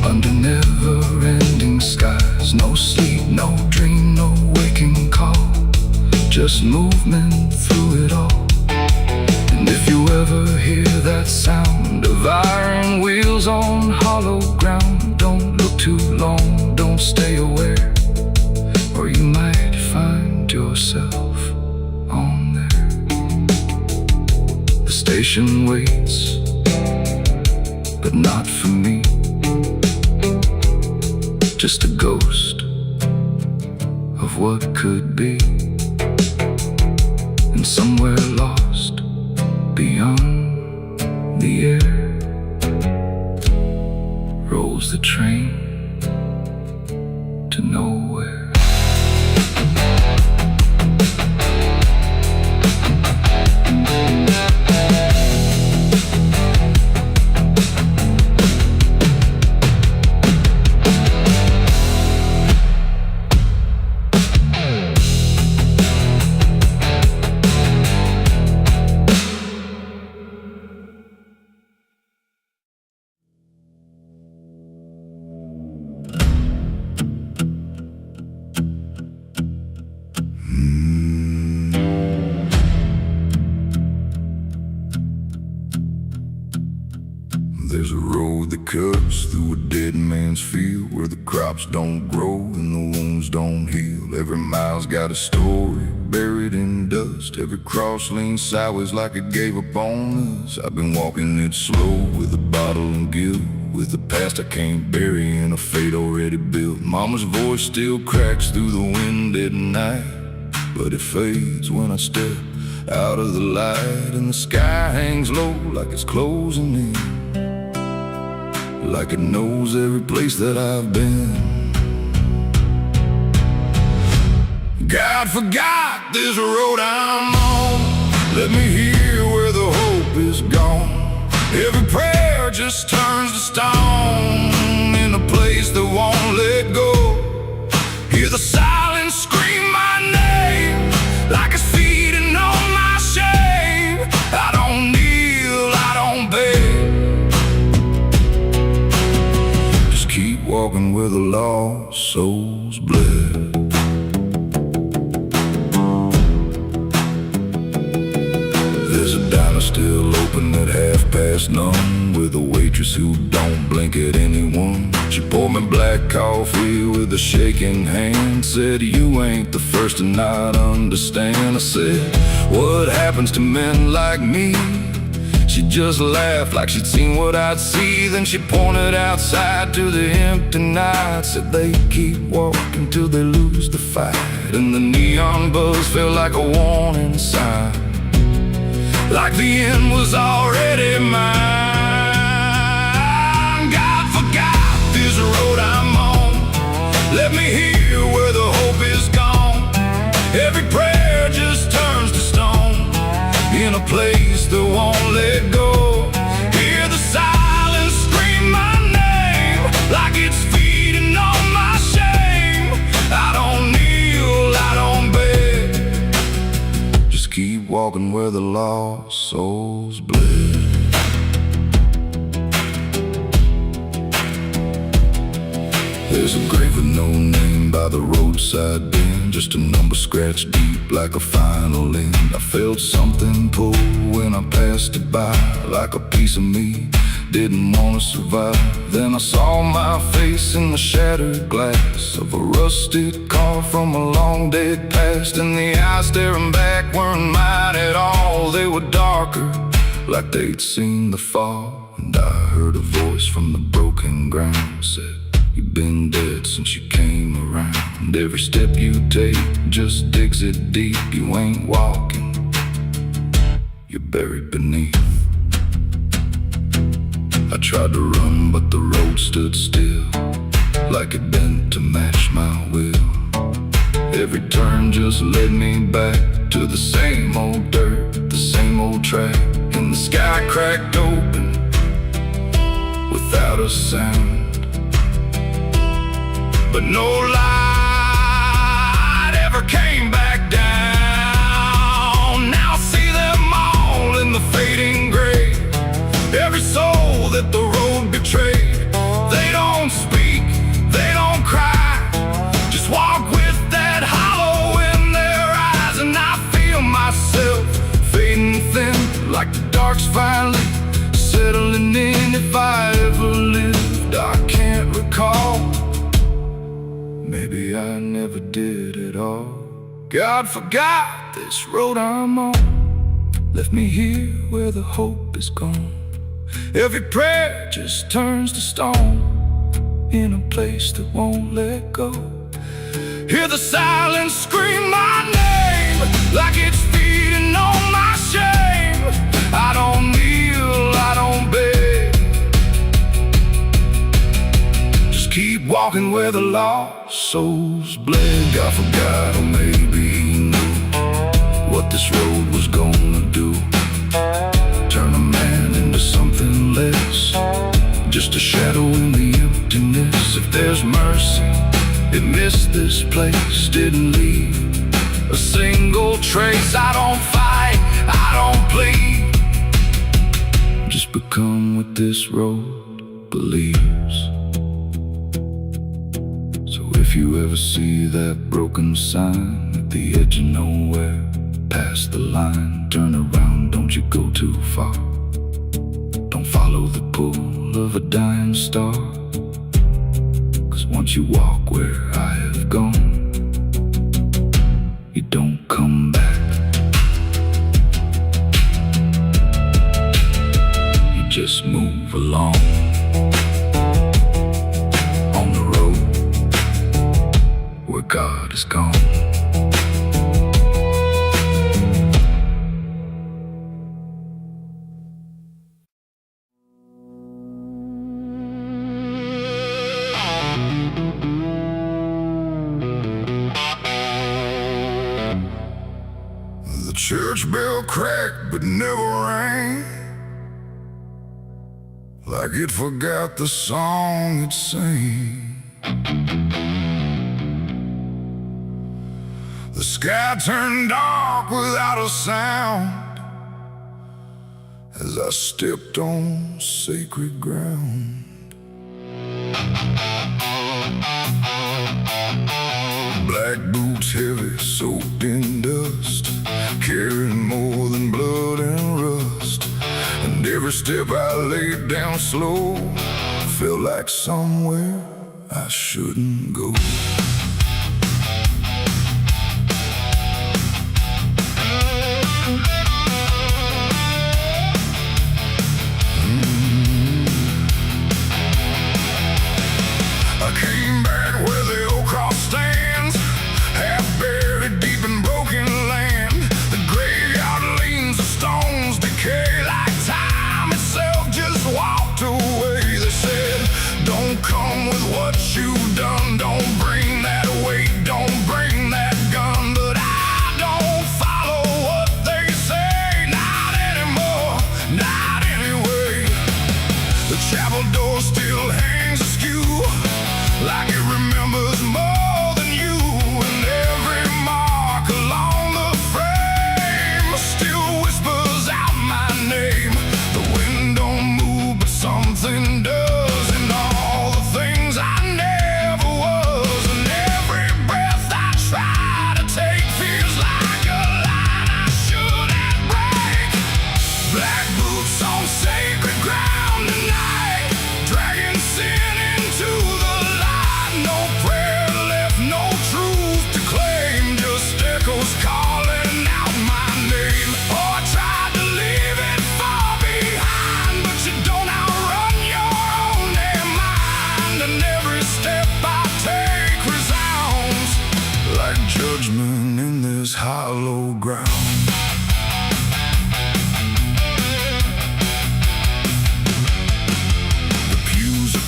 under never-ending skies. No sleep, no dream, no waking call, just movement through it all. And if you ever hear that sound of iron wheels on hollow ground, don't look too long, don't stay aware, or you might find yourself on there. The station waits, but not for me, just a ghost of what could be. And somewhere lost beyond the air rolls the train to nowhere. There's a road that cuts through a dead man's field, where the crops don't grow and the wounds don't heal. Every mile's got a story buried in dust, every cross leans sideways like it gave up on us. I've been walking it slow with a bottle and guilt, with the past I can't bury in a fate already built. Mama's voice still cracks through the wind at night, but it fades when I step out of the light. And the sky hangs low like it's closing in, like it knows every place that I've been. God forgot this road I'm on, let me hear where the hope is gone. Every prayer just turns to stone, in a place that won't let go. Hear the silence scream my name, like it's feeding on my shame. I don't kneel, I don't beg, keep walking where the lost souls bled. There's a diner still open at 9:30, with a waitress who don't blink at anyone. She poured me black coffee with a shaking hand, said, "You ain't the first to not understand." I said, "What happens to men like me?" She just laughed like she'd seen what I'd see. Then she pointed outside to the empty night, said they keep walking till they lose the fight. And the neon buzz felt like a warning sign, like the end was already mine. God forgot this road I'm on, let me hear where the hope is gone. Every prayer just turns to stone, in a place that won't let go. Hear the silence scream my name, like it's feeding on my shame. walking where the lost souls bled. There's a grave with no name by the roadside bend, just a number scratched deep like a final end. I felt something pull when I passed it by, like a piece of me didn't want to survive. Then I saw my face in the shattered glass of a rusted car from a long dead past, and the eyes staring back weren't mine at all. They were darker, like they'd seen the fall. And I heard a voice from the broken ground said, "You've been dead since you came around. And every step you take just digs it deep. You ain't walking, you're buried beneath." I tried to run, but the road stood still, like it bent to match my will. Every turn just led me back to the same old dirt, the same old track. And the sky cracked open without a sound, but no light ever came back down. Now I see them all in the fading gray, every soul that the road betrayed. They don't speak, they don't cry, just walk with that hollow in their eyes. And I feel myself fading thin, like the dark's finally settling in. If I ever lived, I can't recall. Maybe I never did at all. God forgot this road I'm on, left me here where the hope is gone. Every prayer just turns to stone, in a place that won't let go. Hear the silence scream my name, like it's feeding on my shame. I don't kneel, I don't beg, just keep walking where the lost souls bled. God forgot, or maybe he knew what this road was gonna do. Turn a man into something less, just a shadow in the emptiness. If there's mercy, it missed this place, didn't leave a single trace. I don't fight, I don't plead, just become what this road believes. So if you ever see that broken sign at the edge of nowhere, past the line, turn around, don't you go too far. Don't follow the pull of a dying star, 'cause once you walk where I have gone, you don't come back. You just move along on the road where God is gone. The church bell cracked but never rang, like it forgot the song it sang. The sky turned dark without a sound as I stepped on sacred ground. Black boots heavy, soaked in dust, carrying more than blood and rust. And every step I laid down slow felt like somewhere I shouldn't go. I came back where the old cross stands, half buried deep in broken land. The graveyard leans, the stones decay like time itself just walked away. They said, don't come with what you've done, don't bring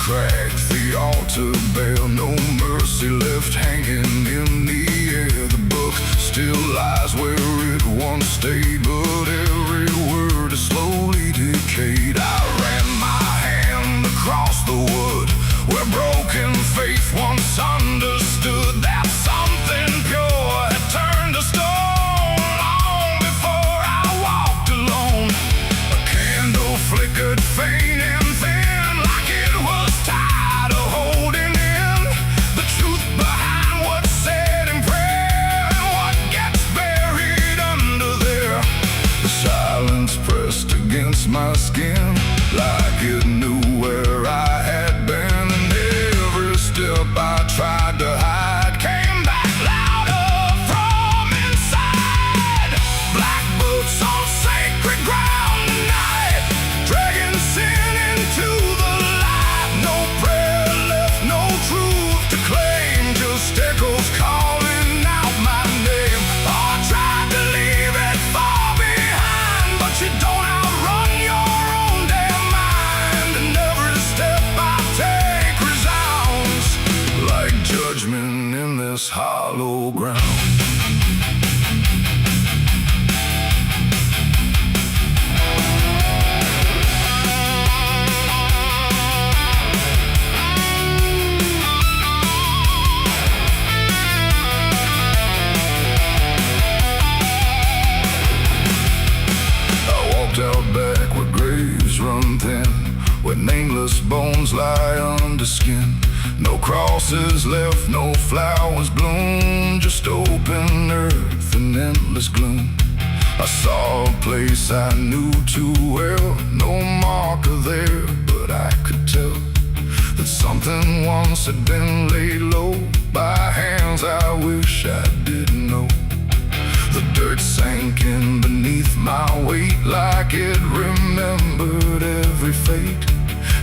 cracked the altar bell. No mercy left hanging in the air. The book still lies where it once stayed, but every word is slowly decayed. I ran my hand across the wood where broken faith once understood that something pure had turned to stone long before I walked alone. A candle flickered faint and thin, like it was tired of holding in the truth behind what's said in prayer and what gets buried under there. The silence pressed against my skin like it knew where I had been. I tried to hide came back louder from inside. Black boots on sacred ground tonight, dragging sin into the light. No prayer left, no truth to claim, just echoes calling out my name. Oh, I tried to leave it far behind, but you don't outrun your own damn mind. And every step I take resounds like judgment in this hollow ground. I walked out back where graves run thin, where nameless bones lie under skin. No crosses left, no flowers bloom, just open earth and endless gloom. I saw a place I knew too well, no marker there, but I could tell that something once had been laid low by hands I wish I didn't know. The dirt sank in beneath my weight like it remembered every fate.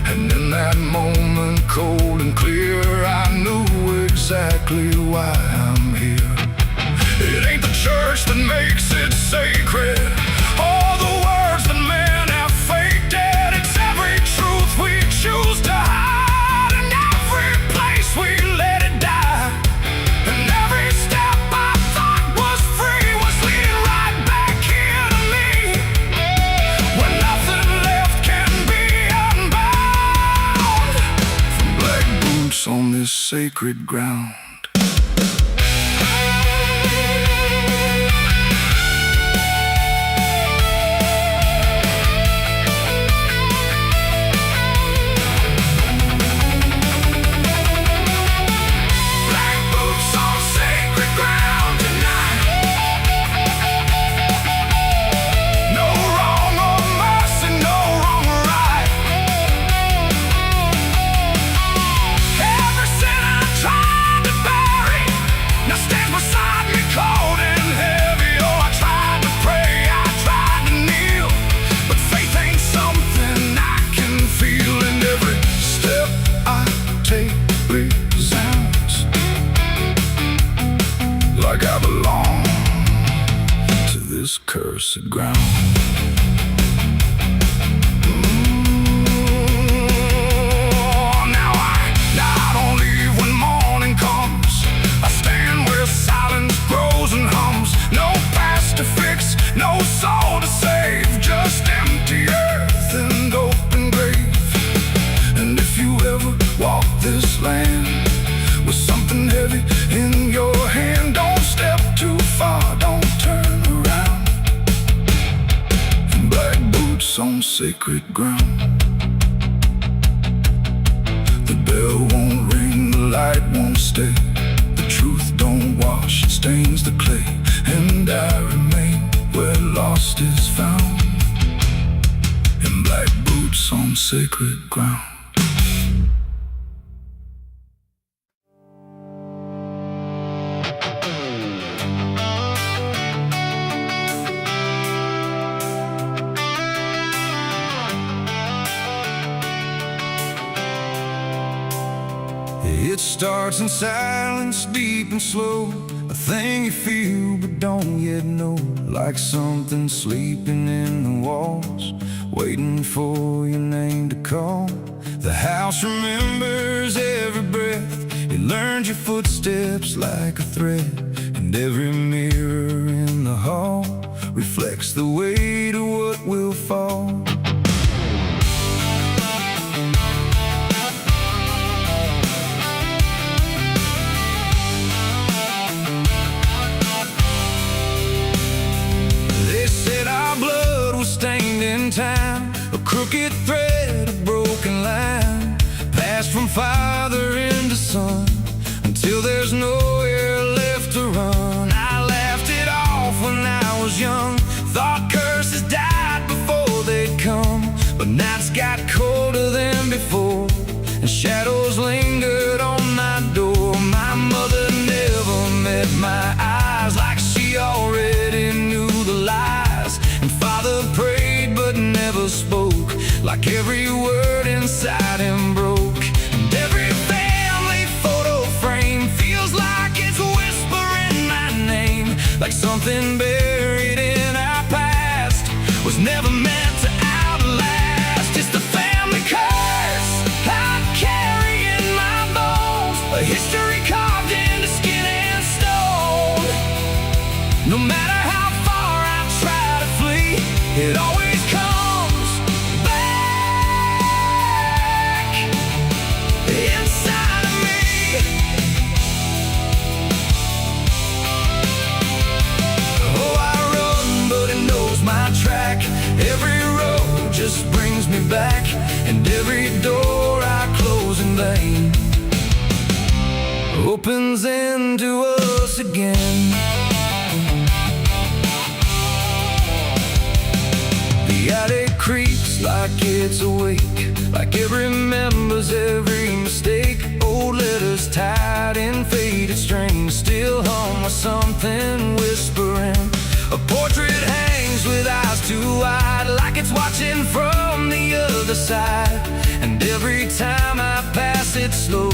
And in that moment, cold and clear, I knew exactly why I'm here. It ain't the church that makes it sacred, or the words that men have faked it. It's every truth we choose to hide, and every place we let it die. And every step I thought was free was leading right back here to me, where nothing left can be unbound from black boots on this sacred ground. Like I belong to this cursed ground. Now I don't leave when morning comes. I stand where silence grows and hums. No past to fix, no soul to save, just empty earth and open grave. And if you ever walk this land with something heavy in your hand, don't step too far, don't turn around. Black boots on sacred ground. The bell won't ring, the light won't stay. The truth don't wash, it stains the clay. And I remain where lost is found, in black boots on sacred ground. It starts in silence, deep and slow, a thing you feel but don't yet know, like something sleeping in the walls, waiting for your name to call. The house remembers every breath, it learns your footsteps like a thread, and every mirror in the hall reflects the weight of what will fall. They said our blood was stained in time, a crooked thread, a broken line, passed from father into son, until there's nowhere left to run. I laughed it off when I was young, thought curses died before they'd come, but nights got colder than before, and shadows lingered on my door. My mother never met my eyes, like she already knew the lies, and father prayed but never spoke, like every word inside him broke. And every family photo frame feels like it's whispering my name, like something buried in our past was never meant to outlast. It's the family curse I carry in my bones, a history carved into skin and stone. No matter how far I try to flee, it always comes back inside of me. Oh, I run, but it knows my track. Every road just brings me back, and every door I close in vain opens into us again. The attic creaks like it's awake, like it remembers every mistake. Old letters tied in faded strings still hum with something whispering. A portrait hangs with eyes too wide, like it's watching from the other side. And every time I pass it slow,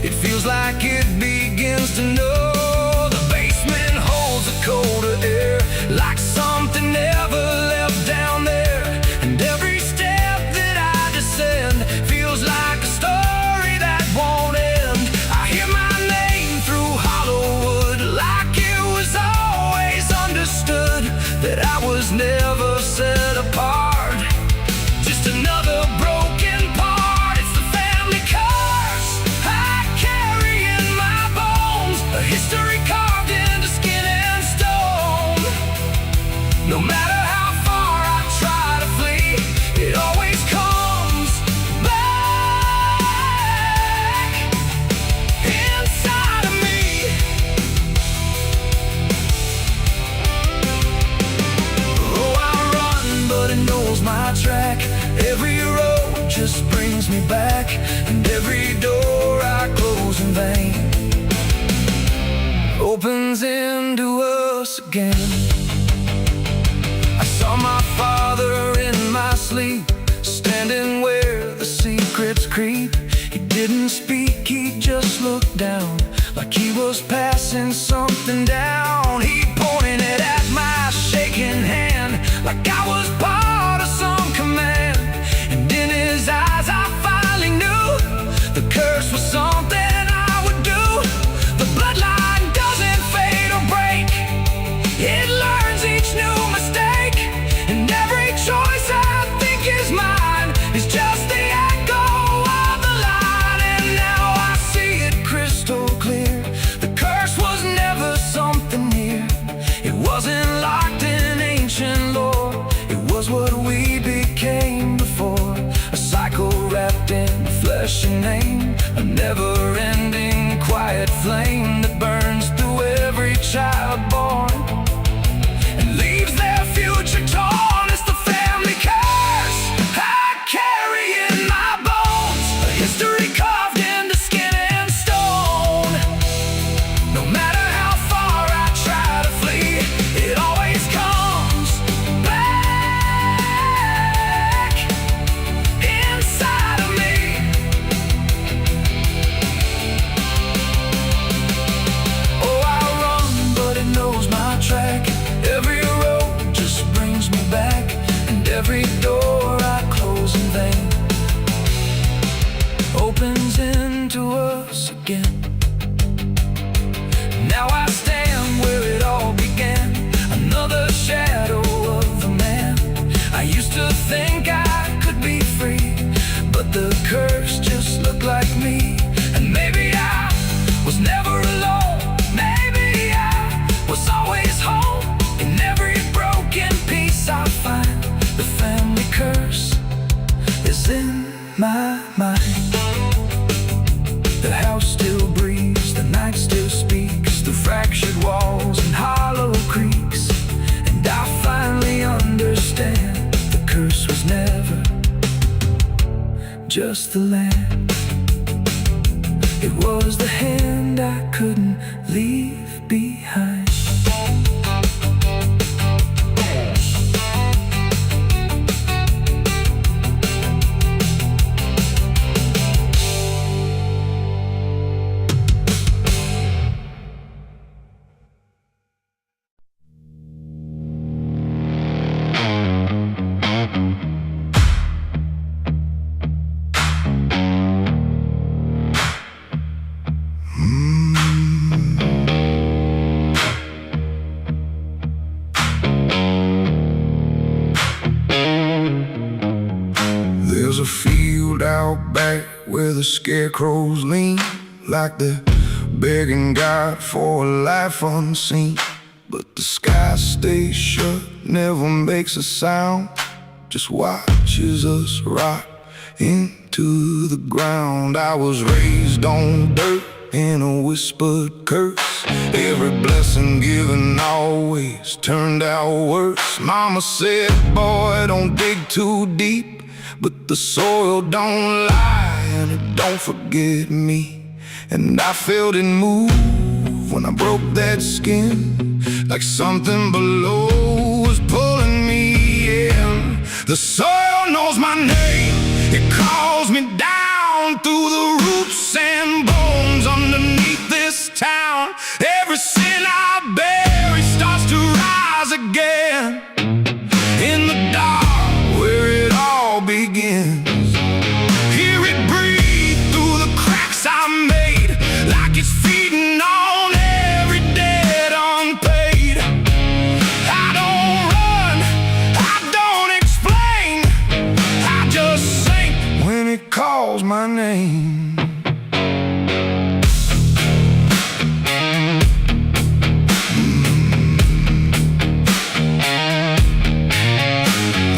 it feels like it begins to know. The basement holds a colder air, like something never left down there. And every step that I descend feels like a story that won't end. I hear my name through Hollywood, like it was always understood that I was never set apart, just another broken part. It's the family curse I carry in my bones, a history carved into skin and stone. No matter how far I try to flee, it always comes back inside of me. Oh, I run, but it knows my track. Every road just brings me back, and every door I close in vain opens into us again. I saw my father in my sleep, standing where the secrets creep. He didn't speak, he just looked down, like he was passing something down. He pointed at my shaking hand, like I was part of some command. And in his eyes I finally knew the curse was something I would do. The bloodline doesn't fade or break, it learns each new mistake. And every choice I think is mine is just the echo of the line. And now I see it crystal clear, the curse was never something near. It wasn't locked in ancient lore, it was what we became before. A cycle wrapped in flesh and name, a never-ending quiet flame that burns through every child born and leaves their future torn. It's the family curse I carry in my bones, a history carved into skin and stone. No matter how far I try to flee, it always comes back inside of me. back, and every door I close in vain opens into us again. Now I stand where it all began, another shadow of a man. I used to think I could be free, but the curse just looked like me. And maybe I was never alone, maybe I was always home. In every broken piece I find, the family curse is in my mind. The house still breathes, the night still speaks through fractured walls and hollow creaks. And I finally understand, the curse was never just the land. It was the hand I couldn't leave behind. There's a field out back where the scarecrows lean, like they're begging God for a life unseen. But the sky stays shut, never makes a sound, just watches us rot into the ground. I was raised on dirt in a whispered curse. Every blessing given always turned out worse. Mama said, boy, don't dig too deep, but the soil don't lie and it don't forget me. And I felt it move when I broke that skin, like something below was pulling me in. The soil knows my name, it calls me down through the roots and bones underneath this town. Every sin I bear, it starts to rise again in the dark where it all begins. Hear it breathe through the cracks I made, like it's feeding on every debt unpaid. I don't run, I don't explain, I just sink when it calls my name.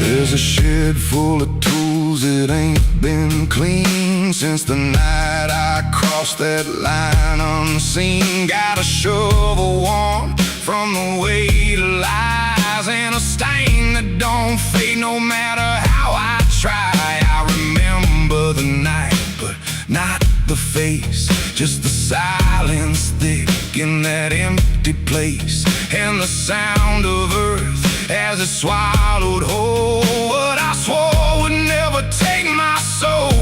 There's a shed full of tools that ain't been clean since the night I crossed that line unseen. Got a shovel worn from the weight of lies, and a stain that don't fade no matter how I try. I remember the night, but not the face, just the silence thick in that empty place, and the sound of earth as it swallowed whole what I swore would never take my soul.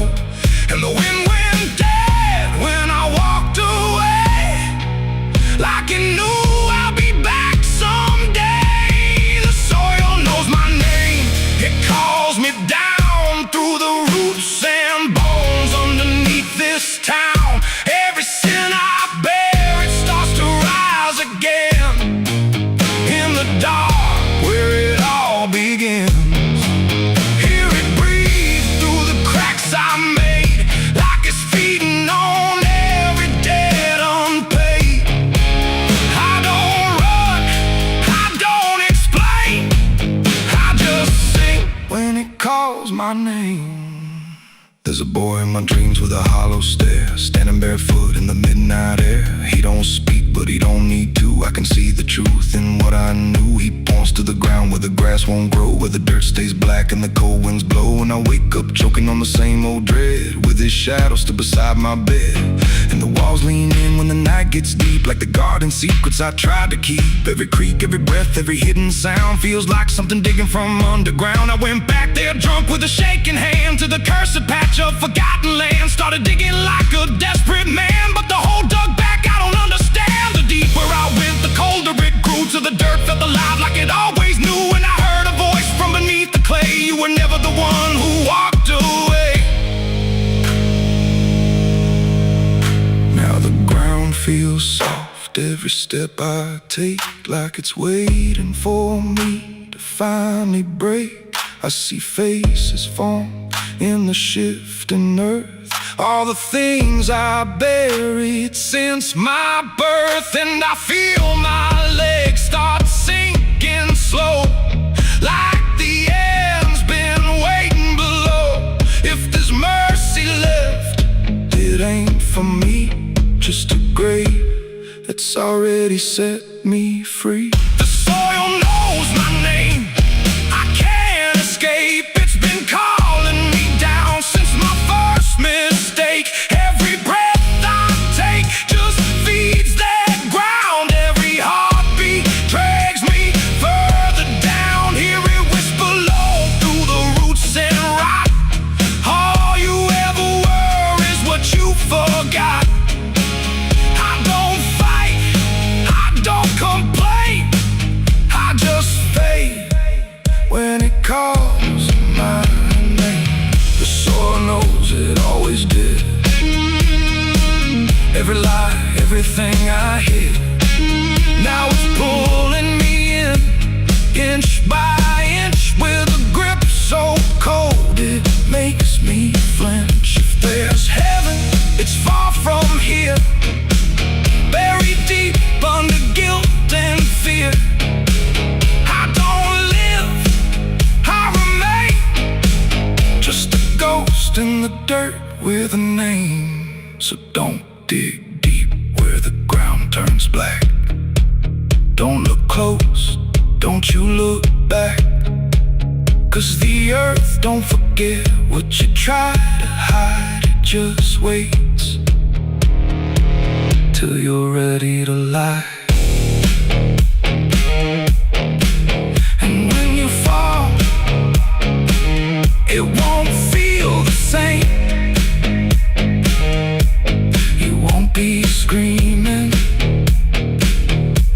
And the wind went dead when I walked away, like it knew I'll be back someday. The soil knows my name, it calls me down through the roots and bones underneath this town. Every sin I bear, it starts to rise again in the dark where it all begins. Hear it breathe through the cracks I made, like it's feeding on every debt unpaid. I don't run, I don't explain, I just sing when it calls my name. There's a boy in my dreams with a hollow stare, standing barefoot in the midnight air. He don't speak, but he don't need to. I can see the truth in what I knew. He points to the ground where the grass won't grow, where the dirt stays black and the cold winds blow. And I wake up choking on the same old dread, with his shadow still beside my bed. And the walls lean in when the night gets deep, like the garden secrets I tried to keep. Every creak, every breath, every hidden sound feels like something digging from underground. I went back there drunk with a shaking hand to the cursed patch of forgotten land. Started digging like a desperate man, but the hole dug back, I don't understand. The deeper I went, the colder it grew, to the dirt felt alive like it always knew. And I heard a voice from step I take, like it's waiting for me to finally break. I see faces form in the shifting earth, all the things I buried since my birth. And I feel my legs start sinking slow, like the end's been waiting below. If there's mercy left, it ain't for me, just a grave that's already set me free. The soil knows my name, I can't escape. It's been calling me down since my first mistake. Every breath I take just feeds that ground. Every heartbeat drags me further down. Hear it whisper low through the roots and rot. All you ever were is what you forgot. I don't fight, I don't complain, I just fade when it calls my name. The soil knows it always did. Every lie, everything I hid, now it's pulling me in, inch by inch, with a grip so cold it makes me flinch. If there's heaven, it's far from here, buried deep under guilt and fear. I don't live, I remain, just a ghost in the dirt with a name. So don't dig deep where the ground turns black. Don't look close, don't you look back, 'cause the earth don't forget what you try to hide. It just waits till you're ready to lie. And when you fall, it won't feel the same. You won't be screaming,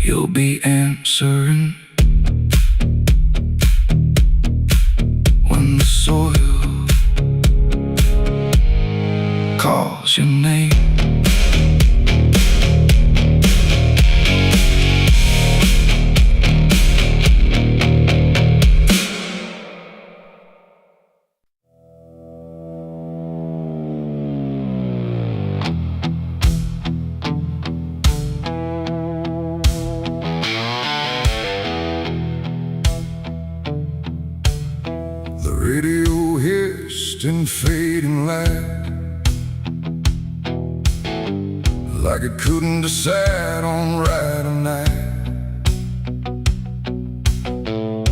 you'll be answering. When the soil calls your name. The radio hissed in fading light, like it couldn't decide on right or night.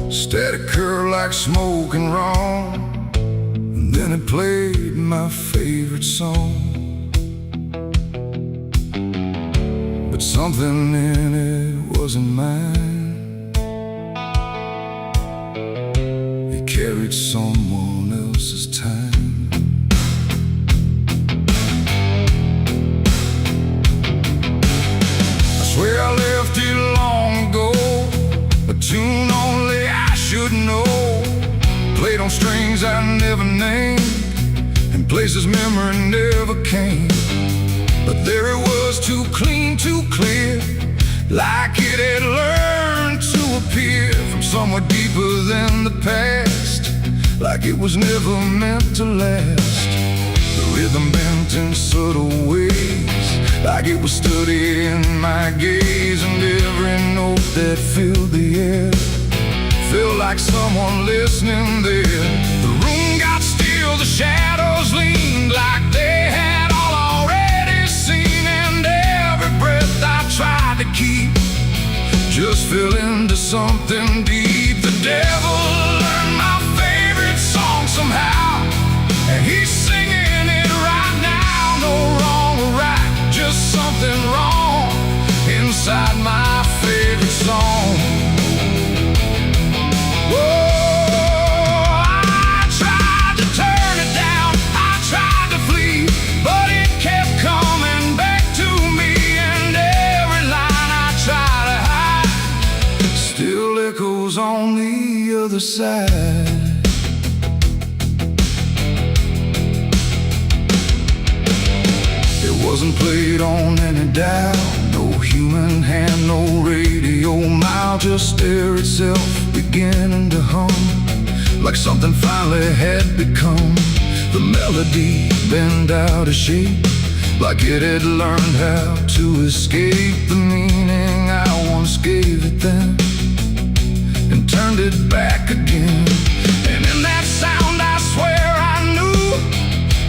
Static curl like smoke and wrong, and then it played my favorite song. But something in it wasn't mine. It carried someone else's time. I swear I left it long ago, a tune only I should know, played on strings I never named, and places memory never came. But there it was, too clean, too clear, like it had learned to appear from somewhere deeper than the past, like it was never meant to last. The rhythm bent in subtle ways, like it was studying my gaze, and every note that filled the air felt like someone listening there. The room got still, the shadows leaned like they had all already seen, and every breath I tried to keep just fell into something deep. The devil learned my favorite song somehow, and he's singing it right now. No wrong or right, just something wrong inside my favorite song. On the other side, it wasn't played on any dial, no human hand, no radio mile, just air itself beginning to hum, like something finally had become. The melody bent out of shape, like it had learned how to escape the meaning I once gave it then, and turned it back again. And in that sound I swear I knew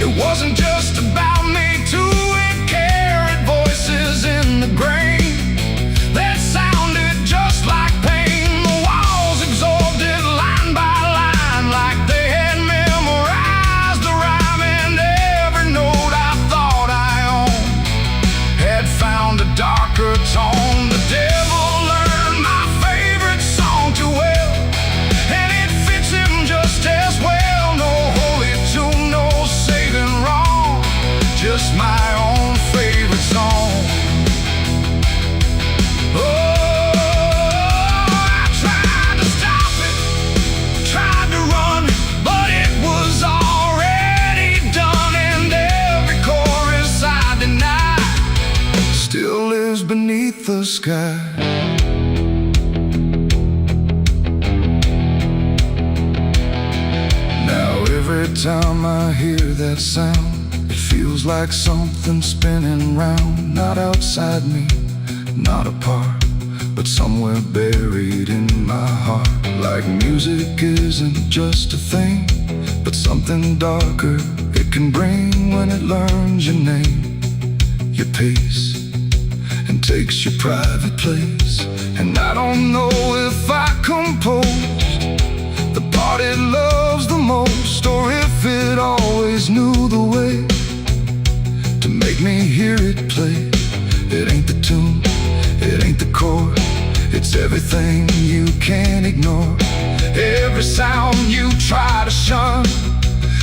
it wasn't just about me too. It carried voices in the grain that sounded just like pain. The walls absorbed it line by line, like they had memorized the rhyme. And every note I thought I owned had found a darker tone. The devil learned my favorite song too well, and it fits him just as well. No holy tune, no saving wrong, just my own favorite song. Still lives beneath the sky. Now every time I hear that sound, it feels like something spinning round. Not outside me, not apart, but somewhere buried in my heart. Like music isn't just a thing, but something darker it can bring when it learns your name, your pace, and takes your private place. And I don't know if I composed the part it loves the most, or if it always knew the way to make me hear it play. It ain't the tune, it ain't the chord, it's everything you can't ignore. Every sound you try to shun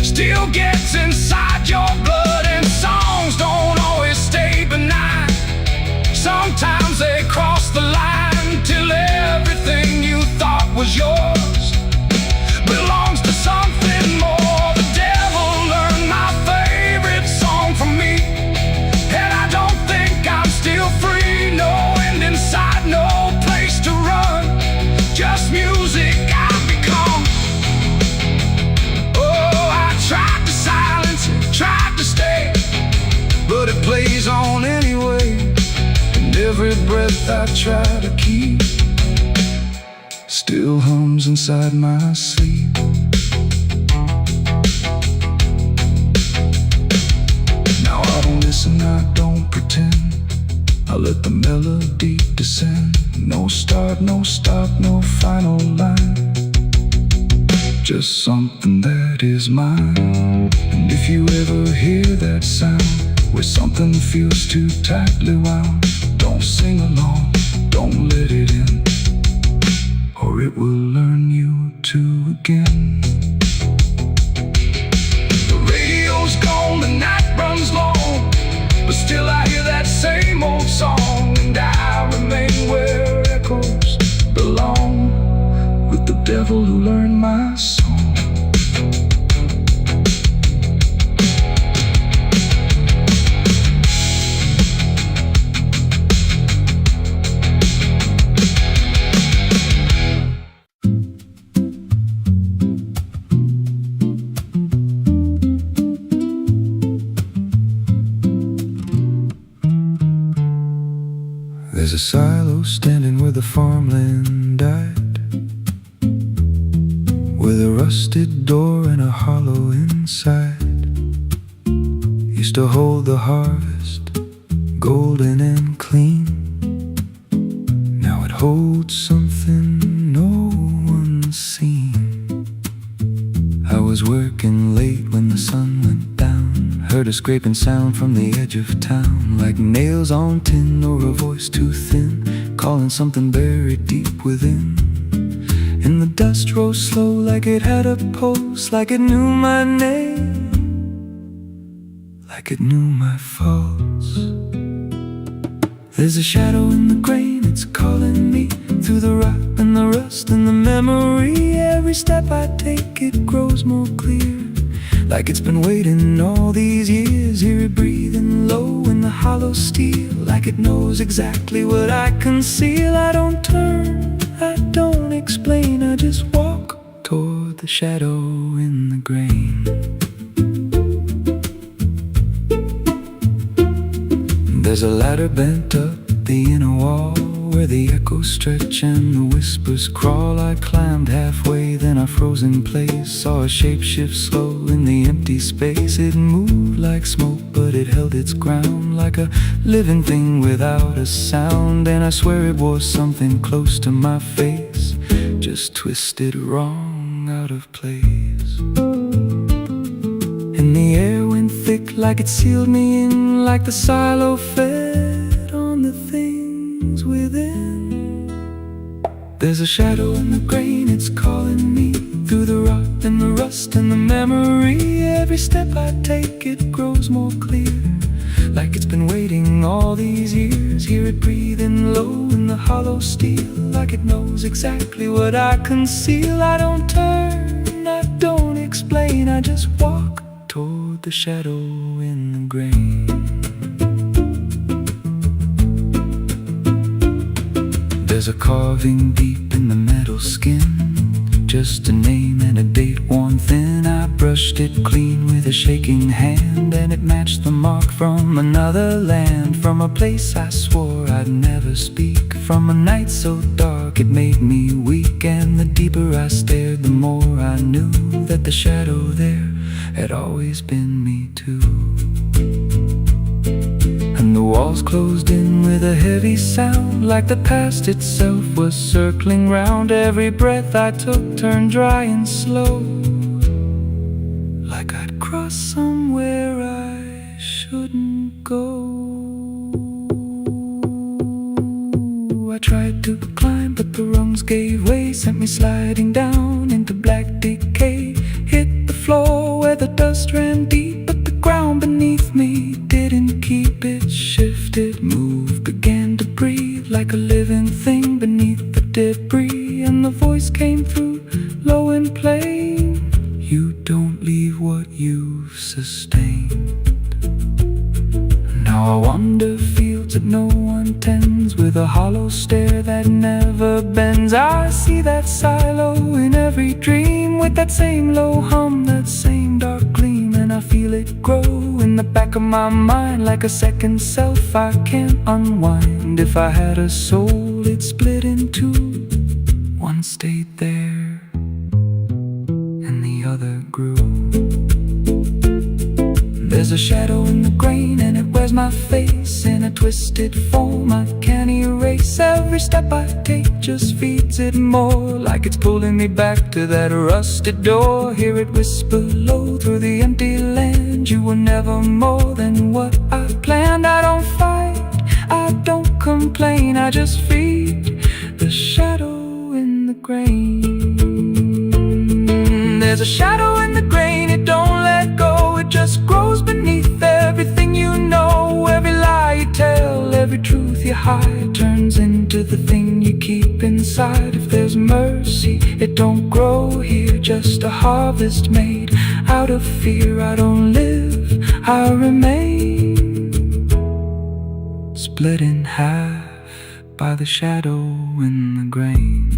still gets inside your blood. And songs don't always stay benign, sometimes they cross the line, till everything you thought was yours belongs to something more. The devil learned my favorite song from me, and I don't think I'm still free. No end in sight, no place to run, just music I've become. Oh, I tried to silence it, tried to stay, but it plays on anyway. Every breath I try to keep still hums inside my sleep. Now I don't listen, I don't pretend, I let the melody descend. No start, no stop, no final line, just something that is mine. And if you ever hear that sound, where something feels too tightly wound, don't sing along, don't let it in, or it will learn you to again. The radio's gone, the night runs long, but still I hear that same old song. And I remain where echoes belong, with the devil who learned my song. There's a silo standing where the farmland died, with a rusted door and a hollow inside. Used to hold the harvest, golden and clean. Now it holds something no one's seen. I was working late when the sun went down, heard a scraping sound from the edge of town, like nails on tin or a voice too thin, calling something buried deep within. And the dust rose slow like it had a pulse, like it knew my name, like it knew my faults. There's a shadow in the grain, it's calling me through the rot and the rust and the memory. Every step I take, it grows more clear, like it's been waiting all these years. Hear it breathing low in the hollow steel, like it knows exactly what I conceal. I don't turn, I don't explain, I just walk toward the shadow in the grain. There's a ladder bent up the inner wall, where the echoes stretch and the whispers crawl. I climbed halfway, then I froze in place. Saw a shape shift slow in the empty space. It moved like smoke, but it held its ground, like a living thing without a sound. And I swear it was something close to my face, just twisted wrong, out of place. And the air went thick, like it sealed me in, like the silo fed on the things within. There's a shadow in the grain, it's calling me through the rot and the rust and the memory. Every step I take, it grows more clear, like it's been waiting all these years. Hear it breathing low in the hollow steel, like it knows exactly what I conceal. I don't turn, I don't explain, I just walk toward the shadow in the grain. There's a carving deep in the metal skin, just a name and a date worn thin. I brushed it clean with a shaking hand, and it matched the mark from another land, from a place I swore I'd never speak, from a night so dark it made me weak. And the deeper I stared, the more I knew that the shadow there had always been me too. And the walls closed in with a heavy sound, like the past itself was circling round. Every breath I took turned dry and slow, like I'd crossed somewhere I shouldn't go. I tried to climb, but the rungs gave way, sent me sliding down into black decay. Hit the floor where the dust ran deep, but the ground beneath me didn't keep. It shifted, moved, began to breathe, like a living thing beneath the debris. And the voice came through, low and plain: you don't leave what you've sustained. Now I wander fields that no one tends, with a hollow stare that never bends. I see that silo in every dream, with that same low hum, that same dark gleam. And I feel it grow in the back of my mind, like a second self I can't unwind. If I had a soul, it'd split in two. One stayed there, and the other grew. There's a shadow in the grain, and it wears my face in a twisted form I can't erase. Every step I take just feeds it more, like it's pulling me back to that rusted door. Hear it whisper low through the empty land: you were never more than what I planned. I don't fight, I don't complain, I just feed the shadow in the grain. There's a shadow in the grain, it don't let go, it just grows beneath everything you know. Every lie you tell, every truth you hide, turns into the thing you keep inside. If there's mercy, it don't grow here, just a harvest made out of fear. I don't live, I remain, split in half by the shadow in the grain.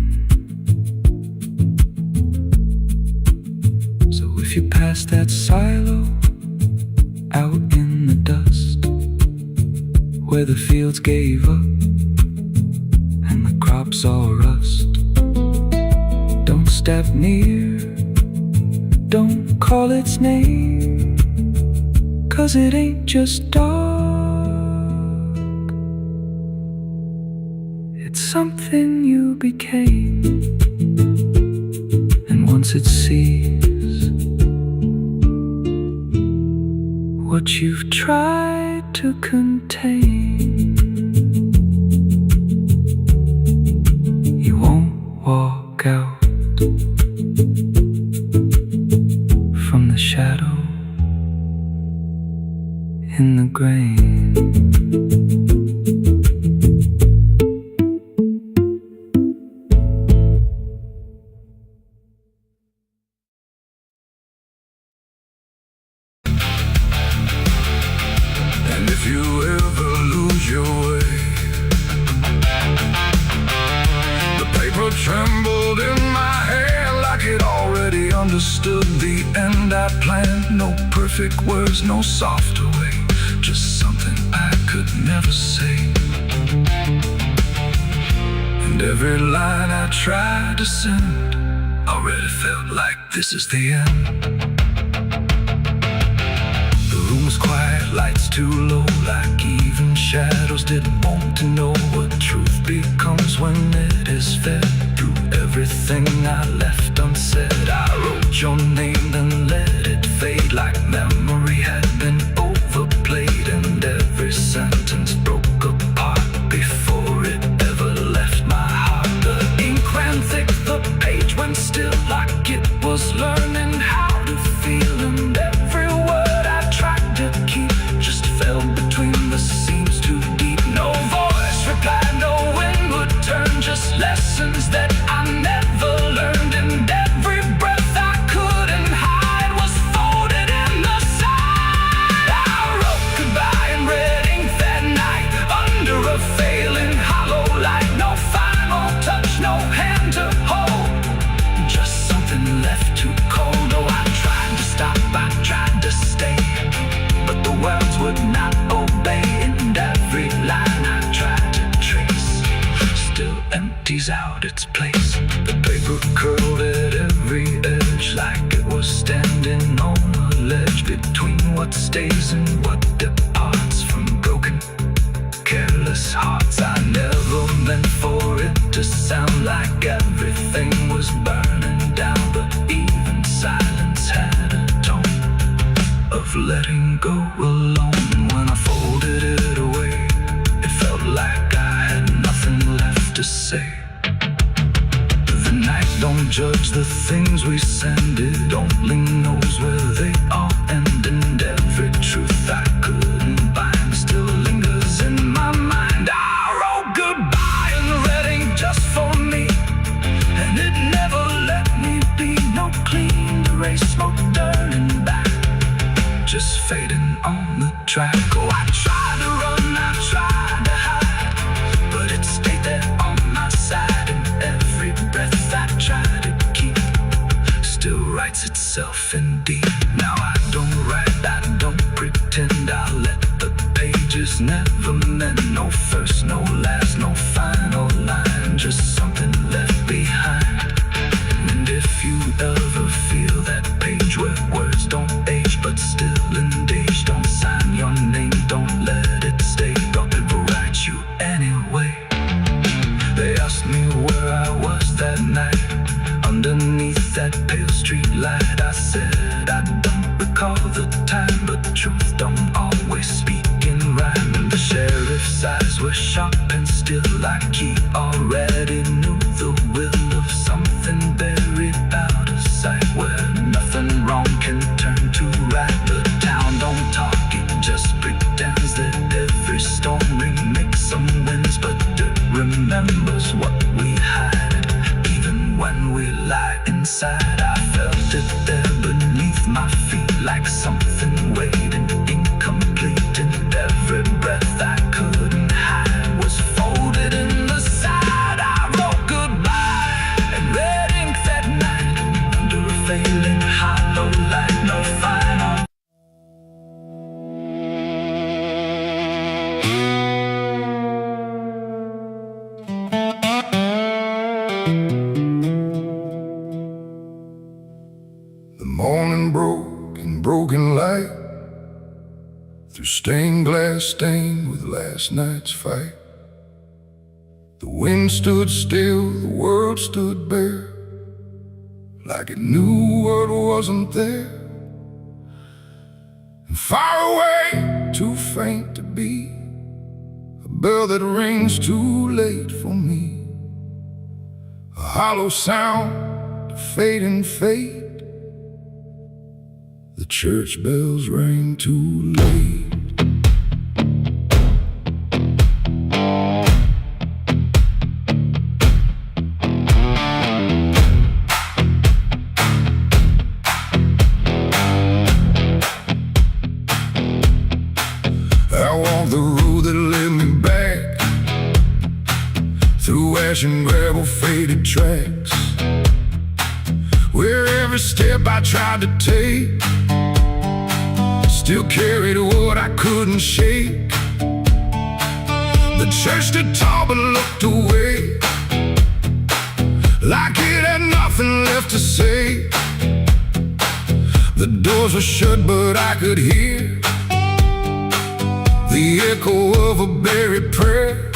If you pass that silo out in the dust, where the fields gave up and the crops all rust, don't step near, don't call its name, 'cause it ain't just dark, it's something you became. And once it sees what you've tried to contain, you won't walk out from the shadow in the grain. understood the end I planned. No perfect words, no softer way, just something I could never say. And every line I tried to send already felt like this is the end. The room was quiet, lights too low, like even shadows didn't want to know what truth becomes when it is fed. Through everything I left unsaid, I wrote your name, then let it fade like memory had been overplayed. And every sentence broke apart before it ever left my heart. The ink ran thick, the page went still, like it was learning how to feel. And every word I tried to keep just fell between the seams too deep. No voice replied, no wind would turn, just lessons that I never learned. And every breath I couldn't hide was folded in the side. I wrote goodbye in red ink that night, under a failing hollow light. No final touch, no hand to hold, just something left too cold. Oh, I tried to stop, I tried to stay, but the words would not obey. And every line I tried to trace still empties out its place. The paper curled at every edge, like it was standing on a ledge between what stays and what departs from broken, careless hearts. I never meant for it to sound like everything was burning down, but even silence had a tone of letting go alone. When I folded it away, it felt like I had nothing left to say. The night don't judge the things we send, it only knows where they all end. And every truth I couldn't bind still lingers in my mind. I wrote goodbye in red ink just for me, and it never let me be. No clean erase, no turning back, just fading on the track. Oh, I tried to run, I tried to hide, but it stayed there on my side. And every breath I tried to keep still writes itself in deep. Now I don't write, I don't pretend, I let the pages never mend. No first, no last, no final line, just something left behind. And if you ever feel that page where words don't age but still engage, don't sign your name, don't let it stay, God will write you anyway. They asked me where I was that night, underneath that pale street light. I said I don't recall the time, but truth don't always speak in rhyme. And the sheriff's eyes were sharp and still, like he already knew the will of something buried out of sight, where nothing wrong can turn to right. The town don't talk, it just pretends that every storm remakes some winds, but it remembers what we hide. Even when we lie inside, I felt it there beneath my feet, like something waiting incomplete. And every breath I couldn't hide was folded in the side. I wrote goodbye in red ink that night, under a failing hollow light. No final. The morning broke in broken light, through stained glass stained with last night's fight. The wind stood still, the world stood bare, like it knew what wasn't there. And far away, too faint to be, a bell that rings too late for me, a hollow sound, a fading fate. The church bells rang too late. I walked the road that led me back, through ash and gravel, faded tracks, where every every step I tried to take still carried what I couldn't shake. The church stood tall but looked away, like it had nothing left to say. The doors were shut but I could hear the echo of a buried prayer.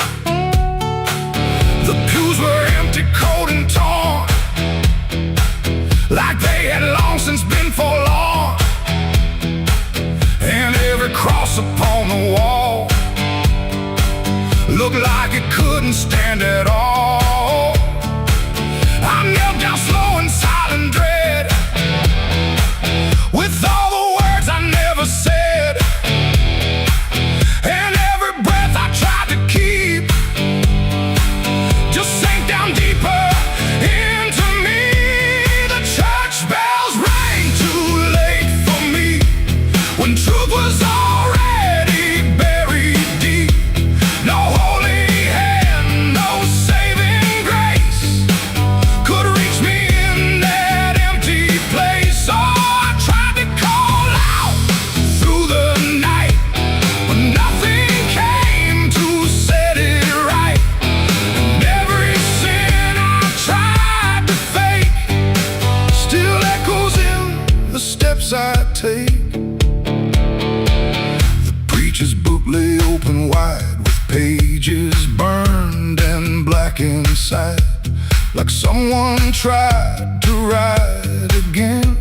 The pews were empty, cold and torn, like they had long since been forlorn. And every cross upon the wall looked like it couldn't stand at all. I knelt down slow in silent dread, with all the words I never said, and every breath I tried to keep just sank down deeper into me. The church bells rang too late for me, when truth was already buried deep. No holy hand, no saving grace could reach me in that empty place. Oh, I tried to call out through the night, but nothing came to set it right. And every sin I tried to fake still echoes in the steps I take. The preacher's book lay open wide, with pages burned and black inside, like someone tried to write again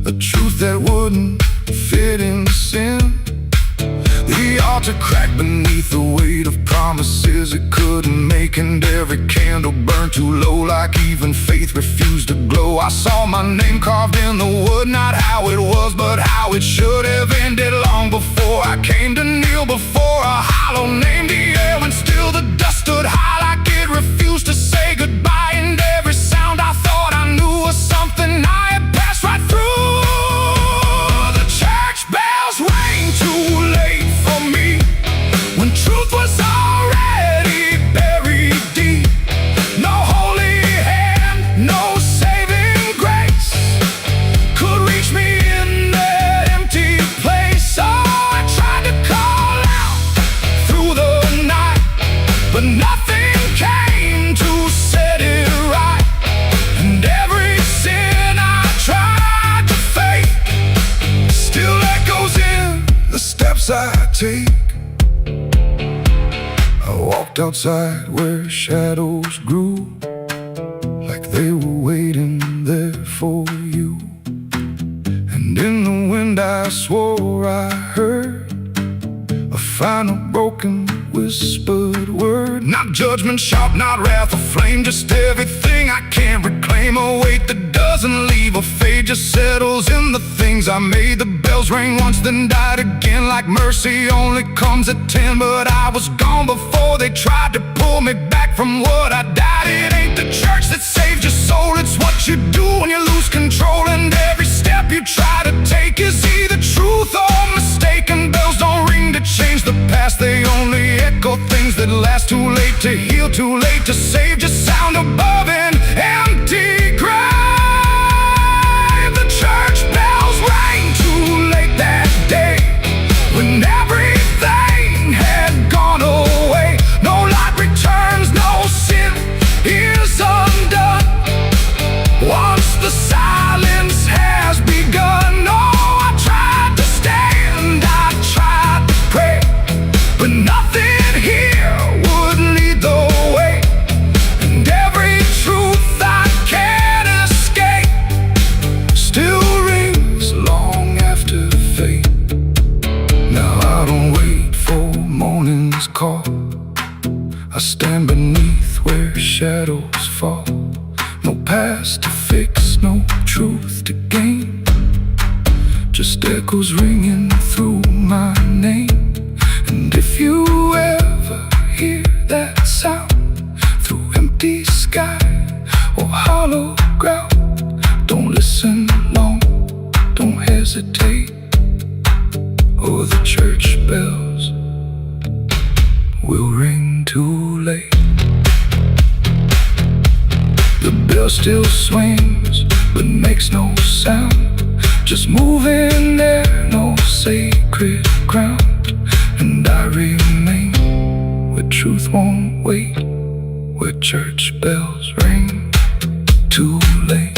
a truth that wouldn't fit in sin. The altar cracked beneath the weight of promises it couldn't make, and every candle burned too low, like even faith refused to glow. I saw my name carved in the wood, not how it was, but how it should have ended long before I came to kneel before a hollow name. The air, and still the dust stood high, like it refused to say goodbye. And every sound I thought I knew was something I had passed right through. The church bells rang too late for me, when truth was already buried deep. No holy hand, no saving grace could reach me in that empty place. Oh, I tried to call out through the night, but nothing came to set it right. And every sin I tried to fake still echoes in the steps I take. I walked outside where shadows grew, like they were waiting there for you. And in the wind I swore I heard a final broken whispered word. Not judgment sharp, not wrath or flame, just everything I can't reclaim. A weight that doesn't leave or fade, just settles in the things I made. The bells rang once then died again, like mercy only comes at 10. But I was gone before they tried to pull me back from what I died. It ain't the church that saved your soul, it's what you do when you lose control. And every step you try to take is either truth or mistake. And bells don't ring to change the past, they only echo things that last. Too late to heal, too late to save, just sound above an empty grave. The church bells rang too late that day, when everything had gone away. No light returns, no sin is undone once the silence has begun. No, I tried to stand, I tried to pray, but nothing here would lead the way. And every truth I can't escape still rings long after fate. Now I don't wait for morning's call, I stand beneath where shadows fall. No past to fix, no truth to gain, just echoes ringing through my name. And if you ever hear that sound through empty sky or hollow ground, don't listen long, don't hesitate, or the church bells will ring too late. The bell still swings, but makes face, no sound, just moving there, no sacred ground. And I remain where truth won't wait, where church bells ring too late.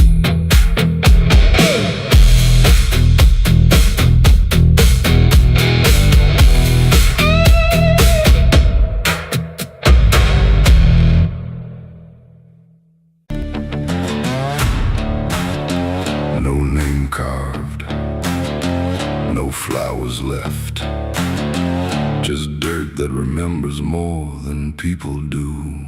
No name carved, no flowers left, just dirt that remembers more than people do.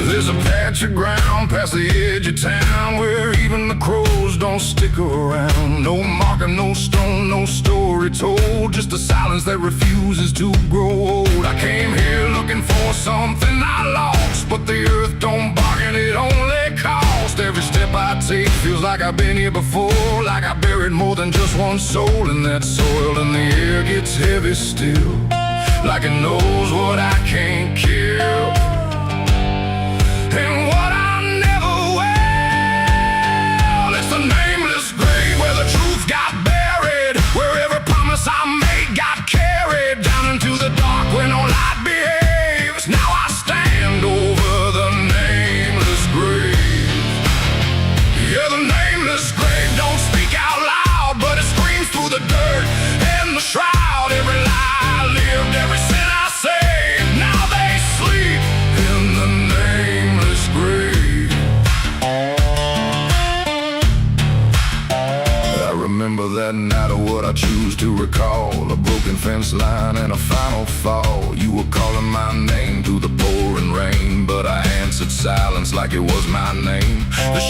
There's a patch of ground past the edge of town where even the crows don't stick around. No marker, no stone, no story told, just a silence that refuses to grow old. I came here looking for something I lost, but the earth don't bargain, it only cost. Every step I take feels like I've been here before, like I buried more than just one soul in that soil. And the air gets heavy still, like it knows what I can't kill. And what I never will, it's the nameless grave where the truth got buried, where every promise I made got carried down into the dark where no light behaves. Now I stand over the nameless grave. Yeah, the nameless grave don't speak out loud, but it screams through the dirt and the shroud. Every lie I lived, every sin I saved, now they sleep in the nameless grave. I remember that night of what I choose to recall, a broken fence line and a final fall. You were calling my name through the pouring rain, but I answered silence like it was my name. The